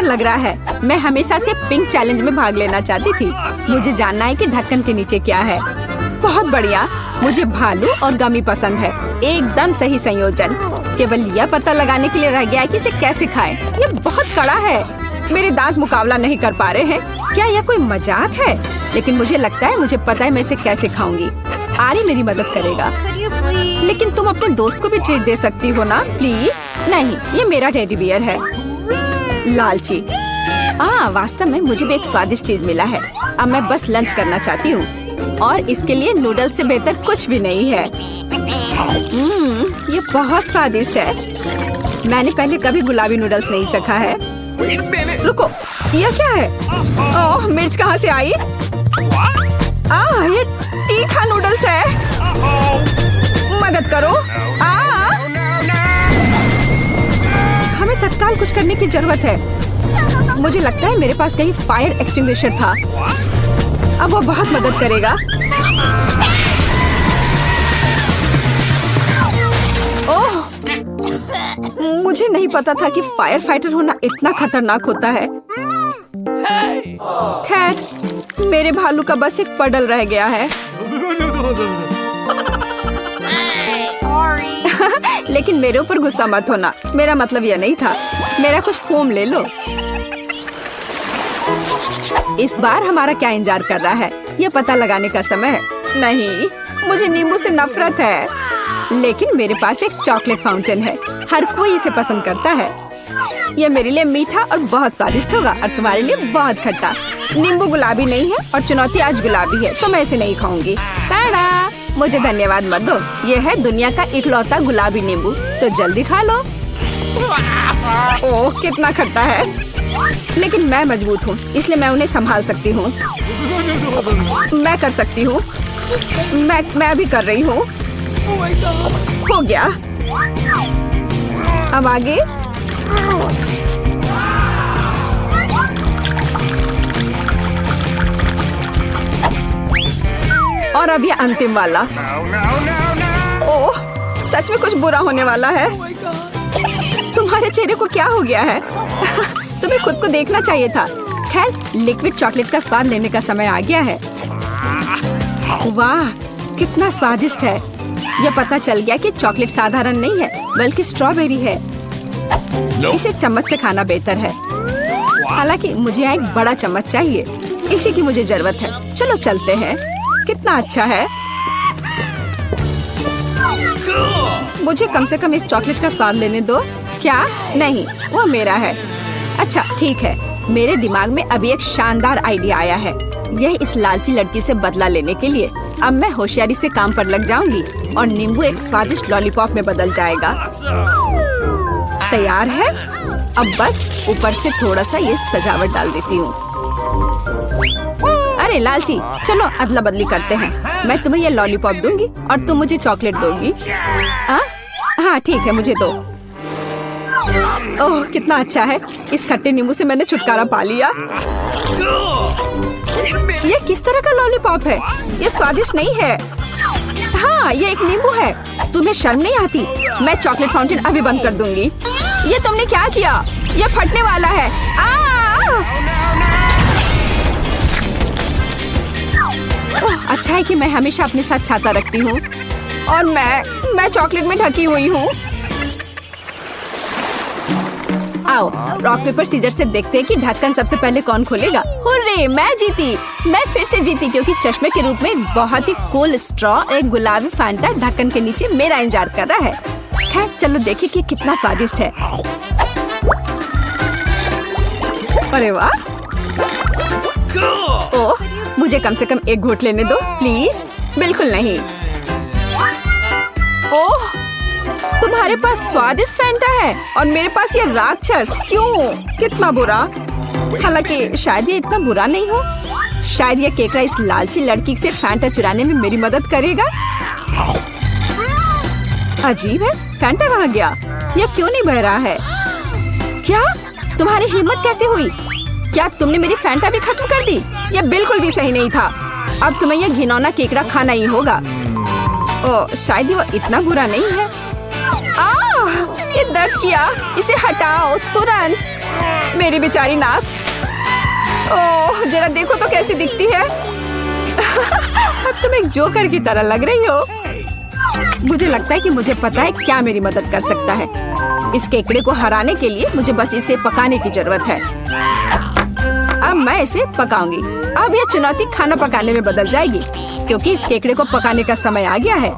लग रहा है। मैं हमेशा से पिंक चैलेंज में भाग लेना चाहती थी। मुझे जानना है कि ढक्कन के नीचे क्या है। बहुत बढ़िया, मुझे भालू और गमी पसंद है। एकदम सही संयोजन। केवल यह पता लगाने के लिए रह गया है कि इसे कैसे खाएं। ये बहुत कड़ा है। मेरे दांत मुकाबला नहीं कर पा रहे हैं। क्या यह कोई मजाक है? लेकिन मुझे लगता है मुझे पता है मैं इसे कैसे खाऊंगी। आरी मेरी मदद करेगा। लेकिन तुम अपने दोस्त को भी ट्रीट दे सकती हो ना, प्लीज। नहीं, ये मेरा टेडी बियर है। लालची। वास्तव में मुझे भी एक स्वादिष्ट चीज मिला है। अब मैं बस लंच करना चाहती हूँ और इसके लिए नूडल्स से बेहतर कुछ भी नहीं है। ये बहुत स्वादिष्ट है। मैंने पहले कभी गुलाबी नूडल्स नहीं चखा है। रुको, यह क्या है? ओह, मिर्च कहाँ से आई? ये तीखा नूडल्स है। मदद करो। हमें तत्काल कुछ करने की जरूरत है। मुझे लगता है मेरे पास कहीं फायर एक्सटिंग्विशर था। अब वो बहुत मदद करेगा। ओह, मुझे नहीं पता था कि फायर फाइटर होना इतना खतरनाक होता है। खैर, मेरे भालू का बस एक पडल रह गया है। लेकिन मेरे ऊपर गुस्सा मत होना। मेरा मतलब यह नहीं था। मेरा कुछ फोम ले लो। इस बार हमारा क्या इंतजार कर रहा है? यह पता लगाने का समय है। नहीं, मुझे नींबू से नफरत है। लेकिन मेरे पास एक चॉकलेट फाउंटेन है। हर कोई इसे पसंद करता है। यह मेरे लिए मीठा और बहुत स्वादिष्ट होगा और तुम्हारे लिए बहुत खट्टा। नींबू गुलाबी नहीं है और चुनौती आज गुलाबी है, तो मैं इसे नहीं खाऊंगी। टाडा! मुझे धन्यवाद मत दो। यह है दुनिया का इकलौता गुलाबी नींबू, तो जल्दी खा लो। ओह, कितना खट्टा है। लेकिन मैं मजबूत हूँ, इसलिए मैं उन्हें संभाल सकती हूँ। मैं कर सकती हूँ। मैं अभी कर रही हूँ। हो गया। अब आगे। और अब ये अंतिम वाला। ओह, सच में कुछ बुरा होने वाला है। तुम्हारे चेहरे को क्या हो गया है? तुम्हें खुद को देखना चाहिए था। खैर, लिक्विड चॉकलेट का स्वाद लेने का समय आ गया है। वाह, कितना स्वादिष्ट है। यह पता चल गया कि चॉकलेट साधारण नहीं है, बल्कि स्ट्रॉबेरी है। इसे चम्मच से खाना बेहतर है। हालांकि मुझे यहाँ एक बड़ा चम्मच चाहिए। इसी की मुझे जरूरत है। चलो चलते हैं। कितना अच्छा है। मुझे कम से कम इस चॉकलेट का स्वाद लेने दो। क्या? नहीं, वो मेरा है। अच्छा, ठीक है। मेरे दिमाग में अभी एक शानदार आइडिया आया है। यह इस लालची लड़की से बदला लेने के लिए। अब मैं होशियारी से काम पर लग जाऊंगी और नींबू एक स्वादिष्ट लॉलीपॉप में बदल जाएगा। तैयार है। अब बस ऊपर से थोड़ा सा ये सजावट डाल देती हूँ। अरे लालची, चलो अदला बदली करते हैं। मैं तुम्हें ये लॉलीपॉप दूंगी और तुम मुझे चॉकलेट दोगी। हाँ ठीक है, मुझे दो। ओह, कितना अच्छा है। इस खट्टे नींबू से मैंने छुटकारा पा लिया। ये किस तरह का लॉलीपॉप है? ये स्वादिष्ट नहीं है। हाँ, ये एक नींबू है। तुम्हें शर्म नहीं आती? मैं चॉकलेट फाउंटेन अभी बंद कर दूंगी। ये तुमने क्या किया? ये फटने वाला है। ओह, अच्छा है कि मैं हमेशा अपने साथ छाता रखती हूँ और मैं चॉकलेट में ढकी हुई हूँ। आओ, रॉक पेपर सीजर से देखते हैं कि ढक्कन सबसे पहले कौन खोलेगा। हुर्रे, मैं जीती। मैं फिर से जीती क्योंकि चश्मे के रूप में एक बहुत ही कूल स्ट्रॉ, एक गुलाबी फैंटा ढक्कन के नीचे मेरा इंतजार कर रहा है। खैर, चलो देखें कि कितना स्वादिष्ट है। अरे वाह। ओह, मुझे कम से कम एक घूंट लेने दो प्लीज। बिल्कुल नहीं। ओह, तुम्हारे पास स्वादिष्ट फैंटा है और मेरे पास ये राक्षस। क्यों? कितना बुरा। हालांकि शायद ये इतना बुरा नहीं हो। शायद ये केकड़ा इस लालची लड़की से फैंटा चुराने में मेरी मदद करेगा। अजीब है, फैंटा कहाँ गया? ये क्यों नहीं बह रहा है? क्या? तुम्हारी हिम्मत कैसे हुई? क्या तुमने मेरी फैंटा भी खत्म कर दी? यह बिल्कुल भी सही नहीं था। अब तुम्हें यह घिनौना केकड़ा खाना ही होगा। ओह, शायद वो इतना बुरा नहीं है। ये दर्द किया। इसे हटाओ तुरंत। मेरी बेचारी नाक। ओह, जरा देखो तो कैसी दिखती है। अब तुम एक जोकर की तरह लग रही हो। मुझे लगता है कि मुझे पता है क्या मेरी मदद कर सकता है। इस केकड़े को हराने के लिए मुझे बस इसे पकाने की जरूरत है। अब मैं इसे पकाऊंगी। अब यह चुनौती खाना पकाने में बदल जाएगी, क्योंकि इस केकड़े को पकाने का समय आ गया है।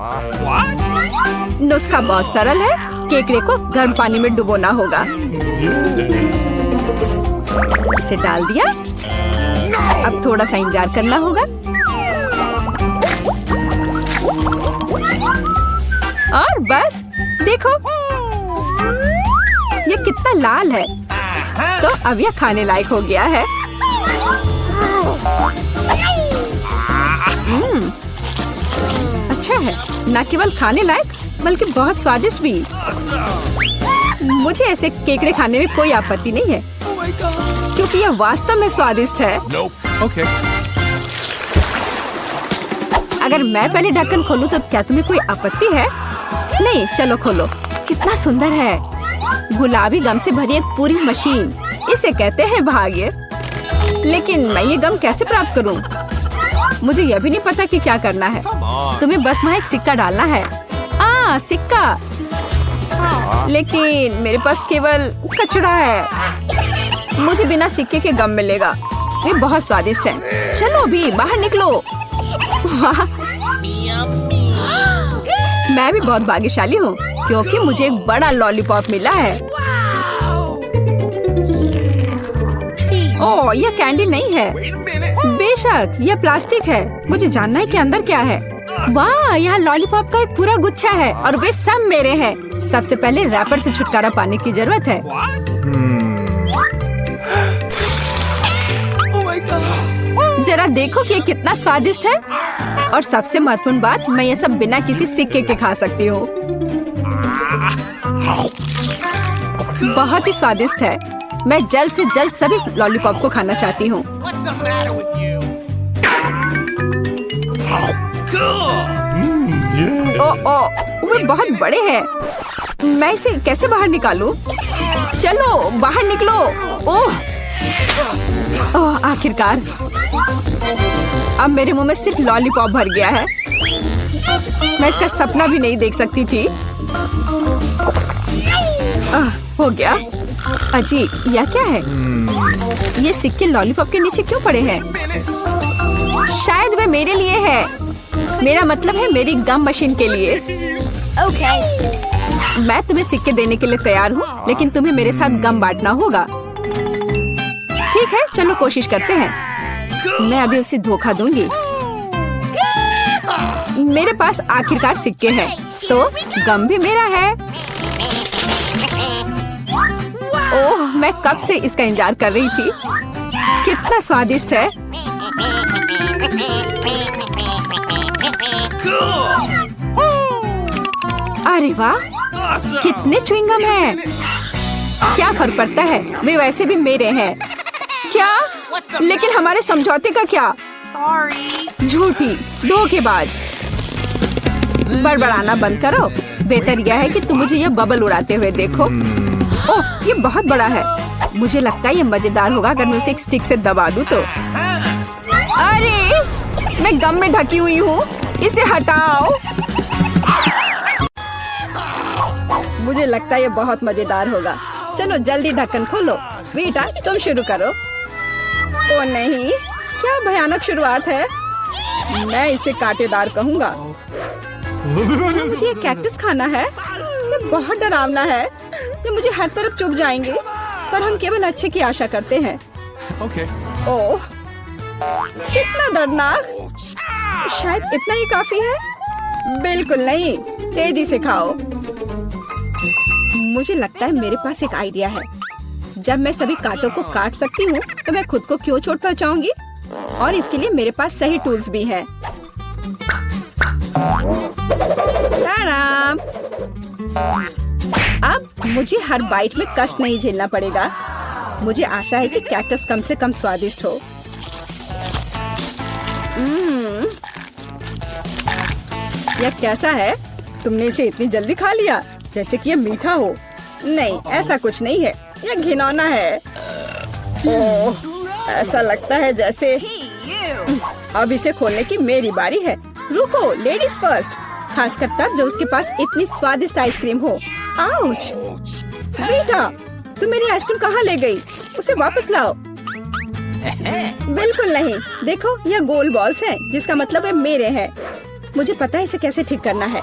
नुस्खा बहुत सरल है। केकड़े को गर्म पानी में डुबोना होगा। इसे डाल दिया। अब थोड़ा सा इंतजार करना होगा। और बस देखो, ये कितना लाल है। तो अब यह खाने लायक हो गया है। अच्छा है, न केवल खाने लायक बल्कि बहुत स्वादिष्ट भी। मुझे ऐसे केकड़े खाने में कोई आपत्ति नहीं है, क्योंकि यह वास्तव में स्वादिष्ट है। Okay. अगर मैं पहले ढक्कन खोलूं तो क्या तुम्हें कोई आपत्ति है? नहीं, चलो खोलो। कितना सुंदर है। गुलाबी गम से भरी एक पूरी मशीन। इसे कहते हैं भाग्य। लेकिन मैं ये गम कैसे प्राप्त करूं? मुझे यह भी नहीं पता कि क्या करना है। तुम्हें बस वहाँ एक सिक्का डालना है। सिक्का। लेकिन मेरे पास केवल कचड़ा है। मुझे बिना सिक्के के गम मिलेगा। ये बहुत स्वादिष्ट है। चलो अभी बाहर निकलो। वाह, मैं भी बहुत भाग्यशाली हूँ, क्योंकि मुझे एक बड़ा लॉलीपॉप मिला है। ओह, यह कैंडी नहीं है। बेशक, यह प्लास्टिक है। मुझे जानना है कि अंदर क्या है। वाह, यहाँ लॉलीपॉप का एक पूरा गुच्छा है और वे सब मेरे हैं। सबसे पहले रैपर से छुटकारा पाने की जरूरत है। जरा देखो कि ये कितना स्वादिष्ट है। और सबसे महत्वपूर्ण बात, मैं ये सब बिना किसी सिक्के के खा सकती हूँ। बहुत ही स्वादिष्ट है। मैं जल्द से जल्द सभी लॉलीपॉप को खाना चाहती हूँ। वे बहुत बड़े हैं। मैं इसे कैसे बाहर निकालूं? चलो बाहर निकलो। ओह, आखिरकार। अब मेरे मुंह में सिर्फ लॉलीपॉप भर गया है। मैं इसका सपना भी नहीं देख सकती थी। हो गया। अजी, यह क्या है? ये सिक्के लॉलीपॉप के नीचे क्यों पड़े हैं? शायद वे मेरे लिए है। मेरा मतलब है मेरी गम मशीन के लिए। मैं तुम्हें सिक्के देने के लिए तैयार हूँ, लेकिन तुम्हें मेरे साथ गम बांटना होगा। ठीक है, चलो कोशिश करते हैं। मैं अभी उसे धोखा दूंगी। मेरे पास आखिरकार सिक्के हैं, तो गम भी मेरा है। ओह, मैं कब से इसका इंतजार कर रही थी। कितना स्वादिष्ट है। अरे वाह, कितने च्युइंगम हैं। क्या फर्क पड़ता है, वे वैसे भी मेरे हैं। क्या? लेकिन हमारे समझौते का क्या? झूठी, धोखेबाज। बड़बड़ाना बंद करो। बेहतर यह है कि तुम मुझे यह बबल उड़ाते हुए देखो। ओह, ये बहुत बड़ा है। मुझे लगता है ये मजेदार होगा अगर मैं उसे एक स्टिक से दबा दूं तो। अरे, मैं गम में ढकी हुई हूँ। इसे हटाओ। मुझे लगता है ये बहुत मजेदार होगा। चलो जल्दी ढक्कन खोलो। बेटा, तुम शुरू करो। ओ नहीं, क्या भयानक शुरुआत है। मैं इसे कांटेदार कहूँगा। मुझे ये कैक्टस खाना है। ये बहुत डरावना है। ये मुझे हर तरफ चुभ जाएंगे, पर हम केवल अच्छे की आशा करते हैं। Okay. ओह, कितना दर्दनाक। शायद इतना ही काफी है। बिल्कुल नहीं, तेजी से खाओ। मुझे लगता है मेरे पास एक आइडिया है। जब मैं सभी कांटों को काट सकती हूँ, तो मैं खुद को क्यों चोट पहुँचाऊंगी? और इसके लिए मेरे पास सही टूल्स भी हैं। ताराम! अब मुझे हर बाइट में कष्ट नहीं झेलना पड़ेगा। मुझे आशा है कि कैक्टस कम से कम स्वादिष्ट हो। यह कैसा है? तुमने इसे इतनी जल्दी खा लिया, जैसे कि यह मीठा हो। नहीं, ऐसा कुछ नहीं है। यह घिनौना है। ओह, ऐसा लगता है जैसे अब इसे खोलने की मेरी बारी है। रुको, लेडीज फर्स्ट। खासकर तब जब उसके पास इतनी स्वादिष्ट आइसक्रीम हो। आउच! बेटा, तुम मेरी आइसक्रीम कहाँ ले गई? उसे वापस लाओ। बिल्कुल नहीं। देखो, यह गोल बॉल्स हैं, जिसका मतलब है मेरे हैं। मुझे पता है इसे कैसे ठीक करना है।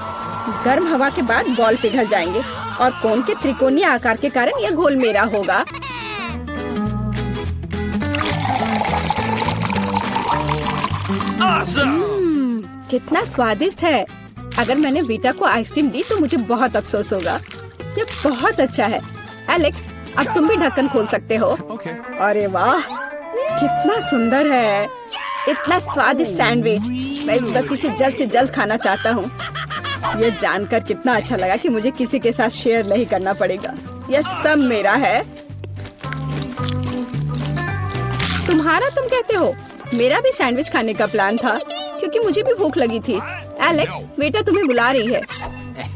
गर्म हवा के बाद बॉल पिघल जाएंगे और कोन के त्रिकोणीय आकार के कारण यह घोल मेरा होगा। कितना स्वादिष्ट है। अगर मैंने बीटा को आइसक्रीम दी तो मुझे बहुत अफसोस होगा। ये बहुत अच्छा है। एलेक्स, अब तुम भी ढक्कन खोल सकते हो। अरे वाह, कितना सुंदर है। इतना स्वादिष्ट सैंडविच। मैं बस इसे जल्द से जल्द खाना चाहता हूँ। ये जानकर कितना अच्छा लगा कि मुझे किसी के साथ शेयर नहीं करना पड़ेगा। यह सब मेरा है। तुम्हारा तुम कहते हो? मेरा भी सैंडविच खाने का प्लान था, क्योंकि मुझे भी भूख लगी थी। एलेक्स, बेटा तुम्हें बुला रही है।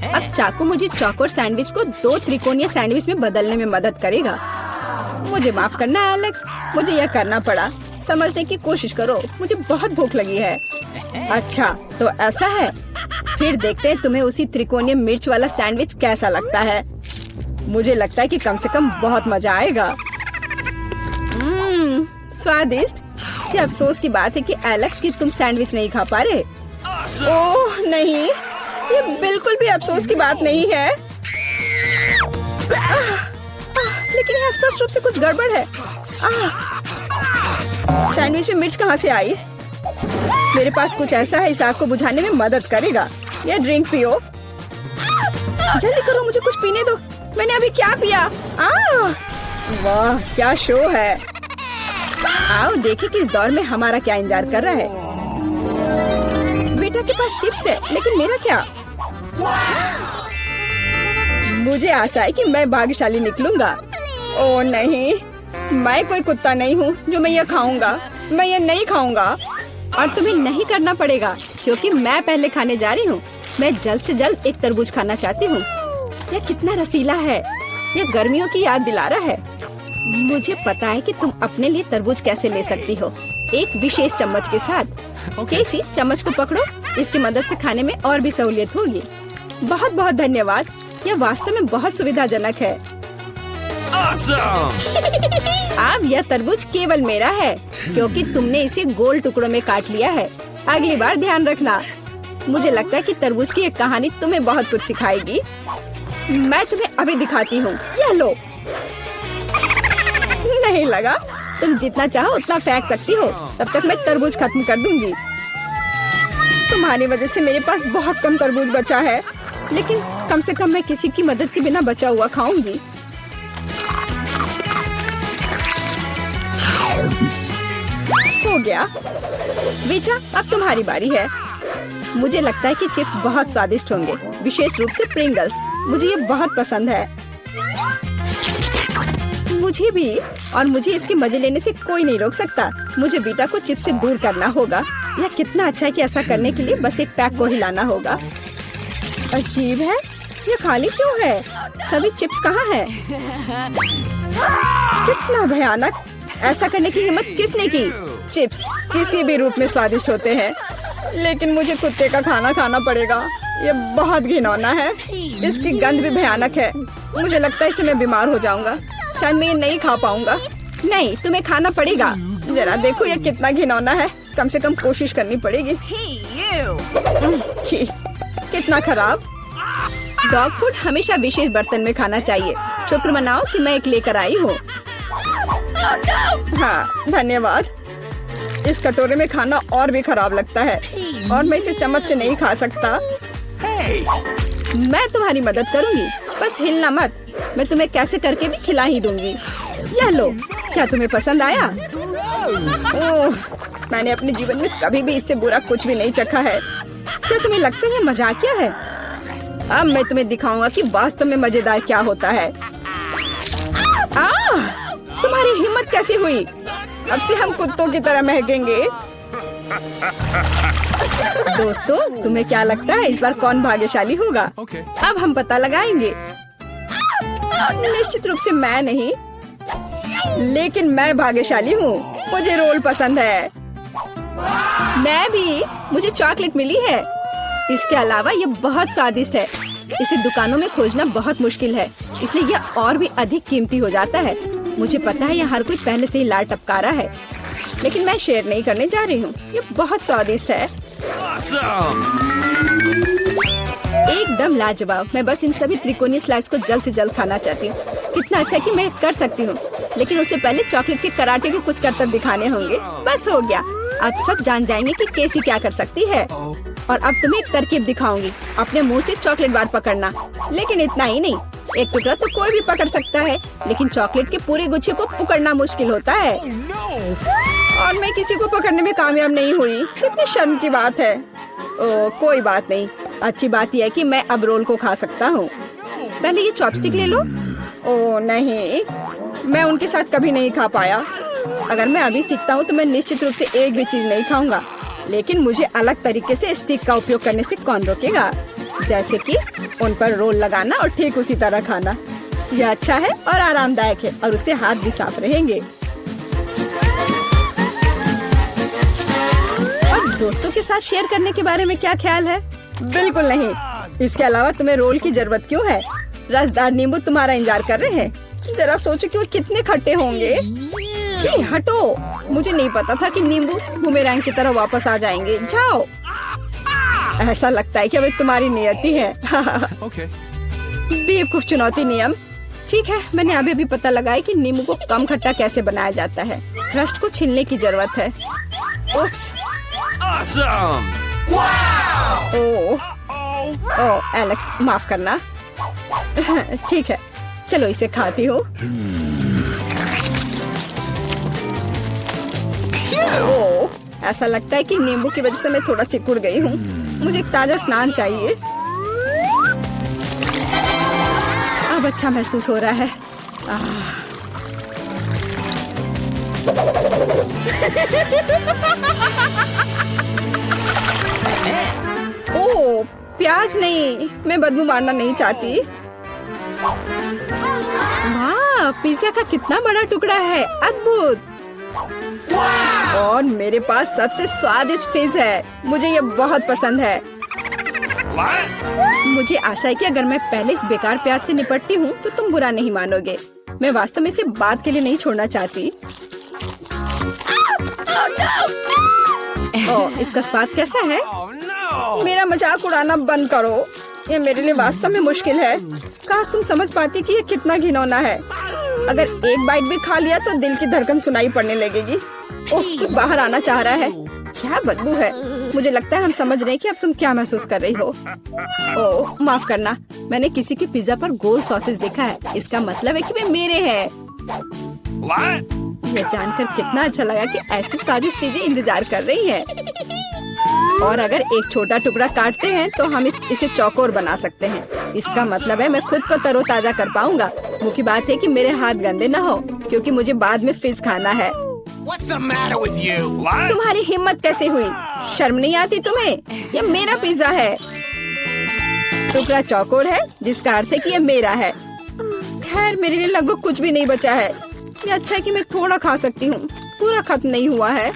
अब चाकू मुझे चौकोर सैंडविच को 2 त्रिकोणीय सैंडविच में बदलने में मदद करेगा। मुझे माफ करना एलेक्स, मुझे यह करना पड़ा। समझने की कोशिश करो, मुझे बहुत भूख लगी है। अच्छा, तो ऐसा है। फिर देखते हैं तुम्हें उसी त्रिकोणीय मिर्च वाला सैंडविच कैसा लगता है। मुझे लगता है कि कम से कम बहुत मजा आएगा। स्वादिष्ट। ये अफसोस की बात है कि एलेक्स कि तुम सैंडविच नहीं खा पा रहे। ओह नहीं, ये बिल्कुल भी अफसोस की बात नहीं है। लेकिन यहाँ स्पष्ट रूप से कुछ गड़बड़ है। सैंडविच में मिर्च कहाँ से आई? मेरे पास कुछ ऐसा है, इस आग को बुझाने में मदद करेगा। ये ड्रिंक पियो। जल्दी करो, मुझे कुछ पीने दो। मैंने अभी क्या पिया? वाह, क्या शो है। आओ देखें कि इस दौर में हमारा क्या इंतजार कर रहा है। बेटा के पास चिप्स है, लेकिन मेरा क्या? मुझे आशा है कि मैं भाग्यशाली निकलूंगा। ओह नहीं, मैं कोई कुत्ता नहीं हूँ जो मैं ये खाऊंगा। मैं ये नहीं खाऊंगा। और तुम्हें नहीं करना पड़ेगा, क्योंकि मैं पहले खाने जा रही हूँ। मैं जल्द से जल्द एक तरबूज खाना चाहती हूँ। यह कितना रसीला है। यह गर्मियों की याद दिला रहा है। मुझे पता है कि तुम अपने लिए तरबूज कैसे ले सकती हो, एक विशेष चम्मच के साथ। केसी, चम्मच को पकड़ो। इसकी मदद से खाने में और भी सहूलियत होगी। बहुत बहुत धन्यवाद। यह वास्तव में बहुत सुविधाजनक है। अब यह तरबूज केवल मेरा है, क्योंकि तुमने इसे गोल टुकड़ों में काट लिया है। अगली बार ध्यान रखना। मुझे लगता है कि तरबूज की एक कहानी तुम्हें बहुत कुछ सिखाएगी। मैं तुम्हें अभी दिखाती हूँ। यह लो। नहीं लगा? तुम जितना चाहो उतना फेंक सकती हो। तब तक मैं तरबूज खत्म कर दूंगी। तुम्हारी वजह से मेरे पास बहुत कम तरबूज बचा है, लेकिन कम से कम मैं किसी की मदद के बिना बचा हुआ खाऊंगी। हो गया। बेटा, अब तुम्हारी बारी है। मुझे लगता है कि चिप्स बहुत स्वादिष्ट होंगे, विशेष रूप से प्रिंगल्स। मुझे ये बहुत पसंद है। मुझे भी। और मुझे इसके मजे लेने से कोई नहीं रोक सकता। मुझे बीटा को चिप्स से दूर करना होगा। यह कितना अच्छा है कि ऐसा करने के लिए बस एक पैक को हिलाना होगा। अजीब है, ये खाली क्यों है? सभी चिप्स कहाँ हैं? कितना भयानक। ऐसा करने की हिम्मत किसने की? चिप्स किसी भी रूप में स्वादिष्ट होते हैं, लेकिन मुझे कुत्ते का खाना खाना पड़ेगा। ये बहुत घिनौना है। इसकी गंध भी भयानक है। मुझे लगता है इससे मैं बीमार हो जाऊंगा। शायद मैं ये नहीं खा पाऊंगा। नहीं, तुम्हें खाना पड़ेगा। जरा देखो ये कितना घिनौना है। कम से कम कोशिश करनी पड़ेगी। छी, कितना खराब। डॉग फूड हमेशा विशेष बर्तन में खाना चाहिए। शुक्र मनाओ कि मैं एक लेकर आई हूँ। हाँ, धन्यवाद। इस कटोरे में खाना और भी खराब लगता है, और मैं इसे चम्मच से नहीं खा सकता। मैं तुम्हारी मदद करूंगी, बस हिलना मत। मैं तुम्हें कैसे करके भी खिला ही दूंगी। यह लो। क्या तुम्हें पसंद आया? ओह, मैंने अपने जीवन में कभी भी इससे बुरा कुछ भी नहीं चखा है। क्या तुम्हें लगता है मजाकिया है? अब मैं तुम्हें दिखाऊंगा कि वास्तव में मजेदार क्या होता है। तुम्हारी हिम्मत कैसी हुई? अब से हम कुत्तों की तरह महकेंगे। दोस्तों, तुम्हें क्या लगता है इस बार कौन भाग्यशाली होगा? अब हम पता लगाएंगे। निश्चित रूप से मैं नहीं। लेकिन मैं भाग्यशाली हूँ, मुझे रोल पसंद है। मैं भी, मुझे चॉकलेट मिली है। इसके अलावा ये बहुत स्वादिष्ट है। इसे दुकानों में खोजना बहुत मुश्किल है, इसलिए यह और भी अधिक कीमती हो जाता है। मुझे पता है यह हर कोई पहले से ही लाड़ टपका रहा है, लेकिन मैं शेयर नहीं करने जा रही हूँ। ये बहुत स्वादिष्ट है। एकदम लाजवाब। मैं बस इन सभी त्रिकोणीय स्लाइस को जल्द से जल्द खाना चाहती हूँ। कितना अच्छा कि मैं कर सकती हूँ, लेकिन उससे पहले चॉकलेट के कराटे को कुछ करतब दिखाने होंगे। बस हो गया। अब सब जान जाएंगे कि केसी क्या कर सकती है। और अब तुम्हें एक तरकीब दिखाऊंगी। अपने मुंह से चॉकलेट बार पकड़ना, लेकिन इतना ही नहीं। एक टुकड़ा तो कोई भी पकड़ सकता है, लेकिन चॉकलेट के पूरे गुच्छे को पकड़ना मुश्किल होता है। और मैं किसी को पकड़ने में कामयाब नहीं हुई। कितनी शर्म की बात है। ओह, कोई बात नहीं। अच्छी बात यह है कि मैं अब रोल को खा सकता हूँ। पहले ये चॉपस्टिक ले लो। ओह नहीं, मैं उनके साथ कभी नहीं खा पाया। अगर मैं अभी सीखता हूँ तो मैं निश्चित रूप से एक भी चीज नहीं खाऊंगा, लेकिन मुझे अलग तरीके से स्टिक का उपयोग करने से कौन रोकेगा। जैसे कि उन पर रोल लगाना और ठीक उसी तरह खाना। यह अच्छा है और आरामदायक है, और उससे हाथ भी साफ रहेंगे। और दोस्तों के साथ शेयर करने के बारे में क्या ख्याल है? बिल्कुल नहीं। इसके अलावा तुम्हें रोल की जरूरत क्यों है? रसदार नींबू तुम्हारा इंतजार कर रहे हैं। जरा सोचो कि वो कितने खट्टे होंगे। छी, हटो। मुझे नहीं पता था कि नींबू बूमेरैंग की तरह वापस आ जाएंगे। जाओ। ऐसा लगता है कि अब तुम्हारी नियति है। बेवकूफ चुनौती नियम। ठीक है, मैंने अभी भी पता लगाया कि नींबू को कम खट्टा कैसे बनाया जाता है। क्रस्ट को छीलने की जरूरत है। उफ्स। ओह एलेक्स, माफ करना। ठीक है, चलो इसे खाती हूँ। ओह, ऐसा लगता है कि नींबू की वजह से मैं थोड़ा सिकुड़ गई हूँ। मुझे एक ताजा स्नान चाहिए। अब अच्छा महसूस हो रहा है। ओह, प्याज नहीं। मैं बदबू मारना नहीं चाहती। वाह, पिज्जा का कितना बड़ा टुकड़ा है। अद्भुत। और मेरे पास सबसे स्वादिष्ट फिज है। मुझे ये बहुत पसंद है। मुझे आशा है कि अगर मैं पहले इस बेकार प्याज से निपटती हूँ तो तुम बुरा नहीं मानोगे। मैं वास्तव में इसे बात के लिए नहीं छोड़ना चाहती। ओह, इसका स्वाद कैसा है? मेरा मजाक उड़ाना बंद करो। ये मेरे लिए वास्तव में मुश्किल है। काश तुम समझ पाती कि ये कितना घिनौना है। अगर एक बाइट भी खा लिया तो दिल की धड़कन सुनाई पड़ने लगेगी। ओह, कुछ बाहर आना चाह रहा है। क्या बदबू है। मुझे लगता है हम समझ रहे हैं कि अब तुम क्या महसूस कर रही हो। ओह, माफ करना। मैंने किसी के पिज्जा पर गोल सॉसेज देखा है। इसका मतलब है कि वे मेरे हैं। यह जानकर कितना अच्छा लगा कि ऐसी स्वादिष्ट चीजें इंतजार कर रही हैं। और अगर एक छोटा टुकड़ा काटते हैं तो हम इसे चौकोर बना सकते हैं। इसका मतलब है मैं खुद को तरोताजा कर पाऊंगा। मुख्य बात है कि मेरे हाथ गंदे न हो, क्योंकि मुझे बाद में फिज खाना है। तुम्हारी हिम्मत कैसे हुई? शर्म नहीं आती तुम्हें? यह मेरा पिज्जा है। टुकड़ा चौकोर है, जिसका अर्थ है कि यह मेरा है। खैर, मेरे लिए लगभग कुछ भी नहीं बचा है। ये अच्छा है कि मैं थोड़ा खा सकती हूँ। पूरा खत्म नहीं हुआ है।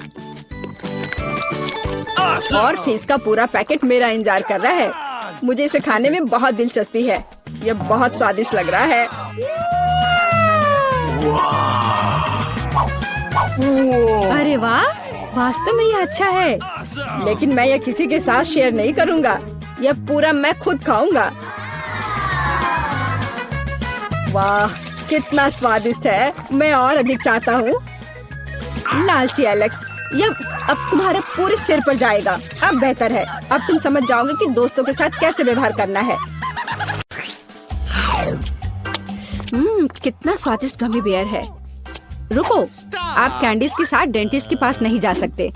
और फिश का पूरा पैकेट मेरा इंतजार कर रहा है। मुझे इसे खाने में बहुत दिलचस्पी है। यह बहुत स्वादिष्ट लग रहा है। अरे वाह, वास्तव में यह अच्छा है। लेकिन मैं यह किसी के साथ शेयर नहीं करूँगा। यह पूरा मैं खुद खाऊंगा। वाह, कितना स्वादिष्ट है। मैं और अधिक चाहता हूँ। लालची एलेक्स, यह अब तुम्हारे पूरे सिर पर जाएगा। अब बेहतर है। अब तुम समझ जाओगे कि दोस्तों के साथ कैसे व्यवहार करना है। कितना स्वादिष्ट गमी बेयर है। रुको, आप कैंडीज के साथ डेंटिस्ट के पास नहीं जा सकते।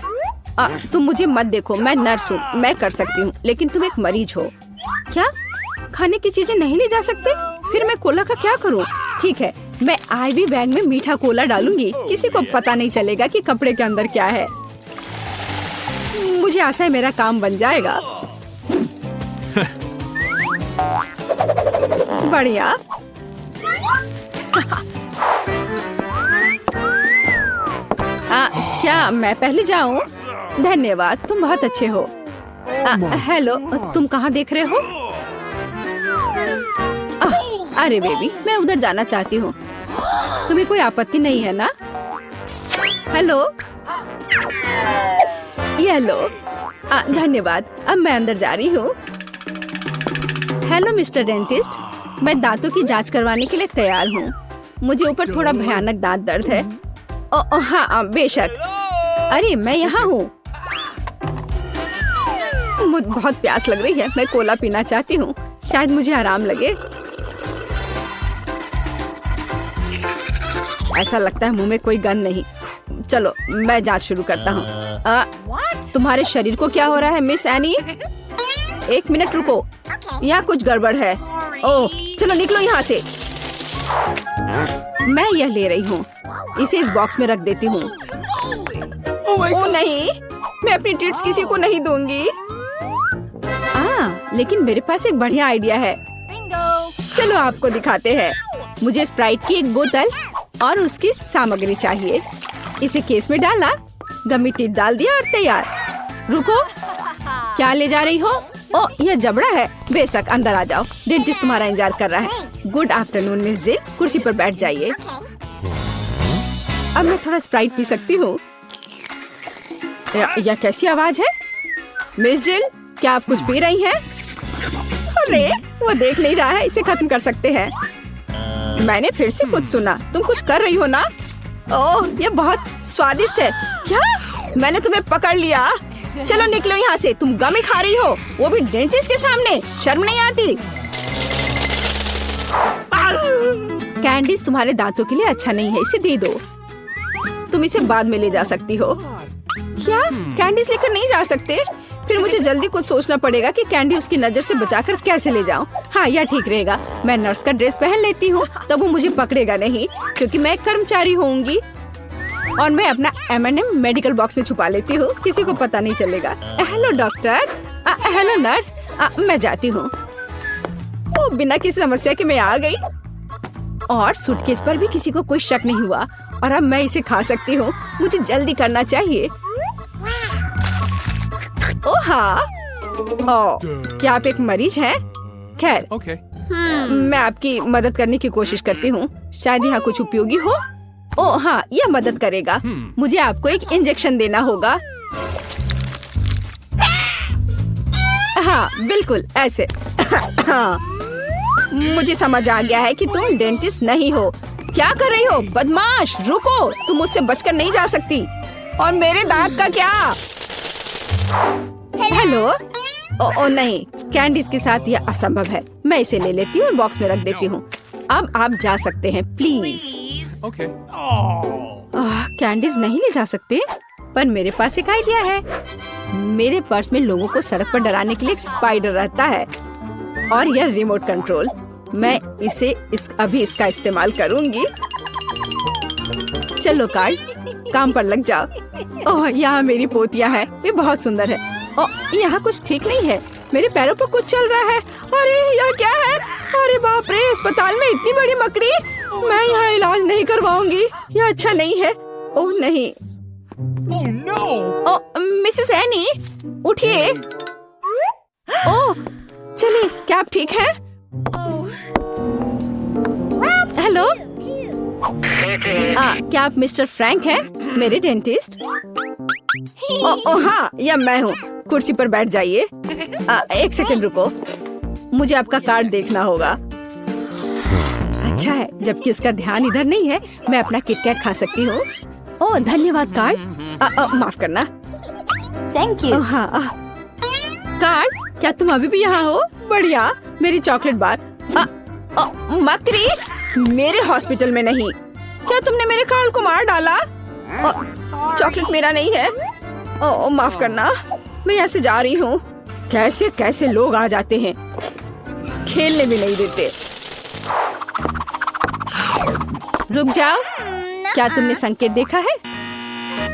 तुम मुझे मत देखो, मैं नर्स हूँ, मैं कर सकती हूँ, लेकिन तुम एक मरीज हो। क्या खाने की चीजें नहीं ले जा सकते? फिर मैं कोला का क्या करूँ? ठीक है, मैं आईवी बैग में मीठा कोला डालूंगी। किसी को पता नहीं चलेगा कि कपड़े के अंदर क्या है। मुझे आशा है मेरा काम बन जाएगा। बढ़िया। क्या मैं पहले जाऊं? धन्यवाद, तुम बहुत अच्छे हो। हेलो, तुम कहाँ देख रहे हो? अरे बेबी, मैं उधर जाना चाहती हूँ। तुम्हें कोई आपत्ति नहीं है ना? हेलो, ये लो। धन्यवाद, अब मैं अंदर जा रही हूँ। हेलो मिस्टर डेंटिस्ट, मैं दांतों की जांच करवाने के लिए तैयार हूँ। मुझे ऊपर थोड़ा भयानक दांत दर्द है। हाँ बेशक। अरे मैं यहाँ हूँ। मुझे बहुत प्यास लग रही है, मैं कोला पीना चाहती हूँ, शायद मुझे आराम लगे। ऐसा लगता है मुंह में कोई गंध नहीं। चलो मैं जांच शुरू करता हूँ। तुम्हारे शरीर को क्या हो रहा है मिस एनी? एक मिनट रुको, यहाँ कुछ गड़बड़ है। ओह चलो निकलो यहाँ से। मैं यह ले रही हूँ, इसे इस बॉक्स में रख देती हूँ। ओह नहीं, मैं अपनी ट्रीट्स किसी को नहीं दूंगी। लेकिन मेरे पास एक बढ़िया आइडिया है। चलो आपको दिखाते हैं। मुझे स्प्राइट की एक बोतल और उसकी सामग्री चाहिए। इसे केस में डाला, गमी टिप डाल दिया और तैयार। रुको, क्या ले जा रही हो? ओ यह जबड़ा है। बेशक, अंदर आ जाओ, डेंटिस्ट तुम्हारा इंतजार कर रहा है। गुड आफ्टरनून मिस जिल, कुर्सी पर बैठ जाइए। अब मैं थोड़ा स्प्राइट पी सकती हूँ। यह कैसी आवाज है? मिस जिल, क्या आप कुछ पी रही हैं? अरे वो देख नहीं रहा है, इसे खत्म कर सकते हैं। मैंने फिर से कुछ सुना, तुम कुछ कर रही हो ना? ओह ये बहुत स्वादिष्ट है। क्या? मैंने तुम्हें पकड़ लिया। चलो निकलो यहाँ से, तुम गमी खा रही हो, वो भी डेंटिस्ट के सामने। शर्म नहीं आती? कैंडीज तुम्हारे दांतों के लिए अच्छा नहीं है, इसे दे दो। तुम इसे बाद में ले जा सकती हो। क्या कैंडीज लेकर नहीं जा सकते? फिर मुझे जल्दी कुछ सोचना पड़ेगा कि कैंडी उसकी नजर से बचाकर कैसे ले जाऊं। हाँ यह ठीक रहेगा, मैं नर्स का ड्रेस पहन लेती हूँ, तब वो मुझे पकड़ेगा नहीं, क्योंकि मैं एक कर्मचारी होंगी। और मैं अपना M&M मेडिकल बॉक्स में छुपा लेती हूँ, किसी को पता नहीं चलेगा। हेलो डॉक्टर, हेलो नर्स, मैं जाती हूँ। ओ बिना किसी समस्या के मैं आ गई, और सूटकेस पर भी किसी को कोई शक नहीं हुआ, और अब मैं इसे खा सकती हूँ। मुझे जल्दी करना चाहिए। ओह हाँ, क्या आप एक मरीज हैं? खैर मैं आपकी मदद करने की कोशिश करती हूँ, शायद यहाँ कुछ उपयोगी हो। ओह हाँ, यह मदद करेगा। मुझे आपको एक इंजेक्शन देना होगा। हाँ बिल्कुल ऐसे। हाँ मुझे समझ आ गया है कि तुम डेंटिस्ट नहीं हो। क्या कर रही हो बदमाश? रुको, तुम मुझसे बचकर नहीं जा सकती। और मेरे दांत का क्या? हेलो। ओ नहीं, कैंडीज के साथ यह असंभव है। मैं इसे ले लेती हूँ और बॉक्स में रख देती हूँ। अब आप जा सकते हैं प्लीज। कैंडीज नहीं ले जा सकते, पर मेरे पास एक आइडिया है। मेरे पर्स में लोगों को सड़क पर डराने के लिए एक स्पाइडर रहता है, और यह रिमोट कंट्रोल। मैं इसे अभी इसका इस्तेमाल करूंगी। चलो कार्ड, काम पर लग जाओ। ओह यहाँ मेरी पोतिया है, ये बहुत सुंदर है। ओह यहाँ कुछ ठीक नहीं है, मेरे पैरों पर कुछ चल रहा है। अरे यह क्या है? अरे बाप रे, अस्पताल में इतनी बड़ी मकड़ी। मैं यहाँ इलाज नहीं करवाऊंगी, यह अच्छा नहीं है। ओह नहीं। Oh no! ओह मिसेस एनी, उठिए। ओह चलिए, क्या आप ठीक हैं? हेलो, क्या आप मिस्टर फ्रैंक हैं, मेरे डेंटिस्ट? ओह हाँ, यह मैं हूँ। कुर्सी पर बैठ जाइए। एक सेकंड रुको, मुझे आपका कार्ड देखना होगा। अच्छा है, जबकि उसका ध्यान इधर नहीं है, मैं अपना किटकैट खा सकती हूँ। ओह धन्यवाद कार्ड। माफ करना। Thank you. हाँ कार्ड, क्या तुम अभी भी यहाँ हो? बढ़िया, मेरी चॉकलेट बार। मकड़ी, मेरे हॉस्पिटल में नहीं। क्या तुमने मेरे कार्ड को मार डाला? चॉकलेट मेरा नहीं है। ओह माफ करना, मैं यहाँ से जा रही हूँ। कैसे कैसे लोग आ जाते हैं, खेलने भी नहीं देते। रुक जाओ, क्या तुमने संकेत देखा है?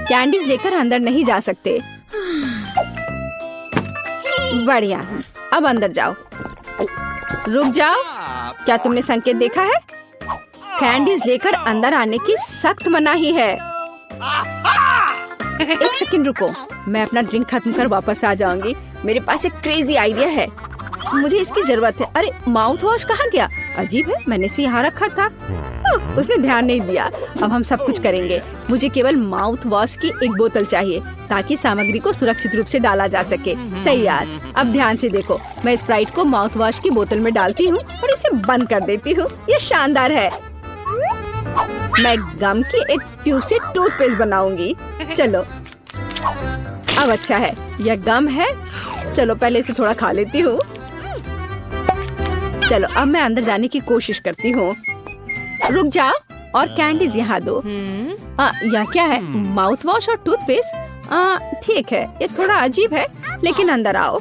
कैंडीज लेकर अंदर नहीं जा सकते। बढ़िया, अब अंदर जाओ। रुक जाओ, क्या तुमने संकेत देखा है? कैंडीज लेकर अंदर आने की सख्त मनाही है। एक सेकंड रुको, मैं अपना ड्रिंक खत्म कर वापस आ जाऊंगी। मेरे पास एक क्रेजी आइडिया है, मुझे इसकी जरूरत है। अरे माउथ वॉश कहाँ गया? अजीब है, मैंने इसे यहाँ रखा था। उसने ध्यान नहीं दिया। अब हम सब कुछ करेंगे। मुझे केवल माउथ वॉश की एक बोतल चाहिए ताकि सामग्री को सुरक्षित रूप से डाला जा सके। तैयार। अब ध्यान से देखो, मैं स्प्राइट को माउथ वॉश की बोतल में डालती हूँ और इसे बंद कर देती हूँ। ये शानदार है। मैं गम की एक ट्यूब से टूथपेस्ट बनाऊंगी। चलो, अब अच्छा है, यह गम है। चलो पहले इसे थोड़ा खा लेती हूँ। चलो अब मैं अंदर जाने की कोशिश करती हूँ। रुक जाओ और कैंडीज यहाँ दो। यह क्या है? माउथ वॉश और टूथपेस्ट? ठीक है, ये थोड़ा अजीब है, लेकिन अंदर आओ।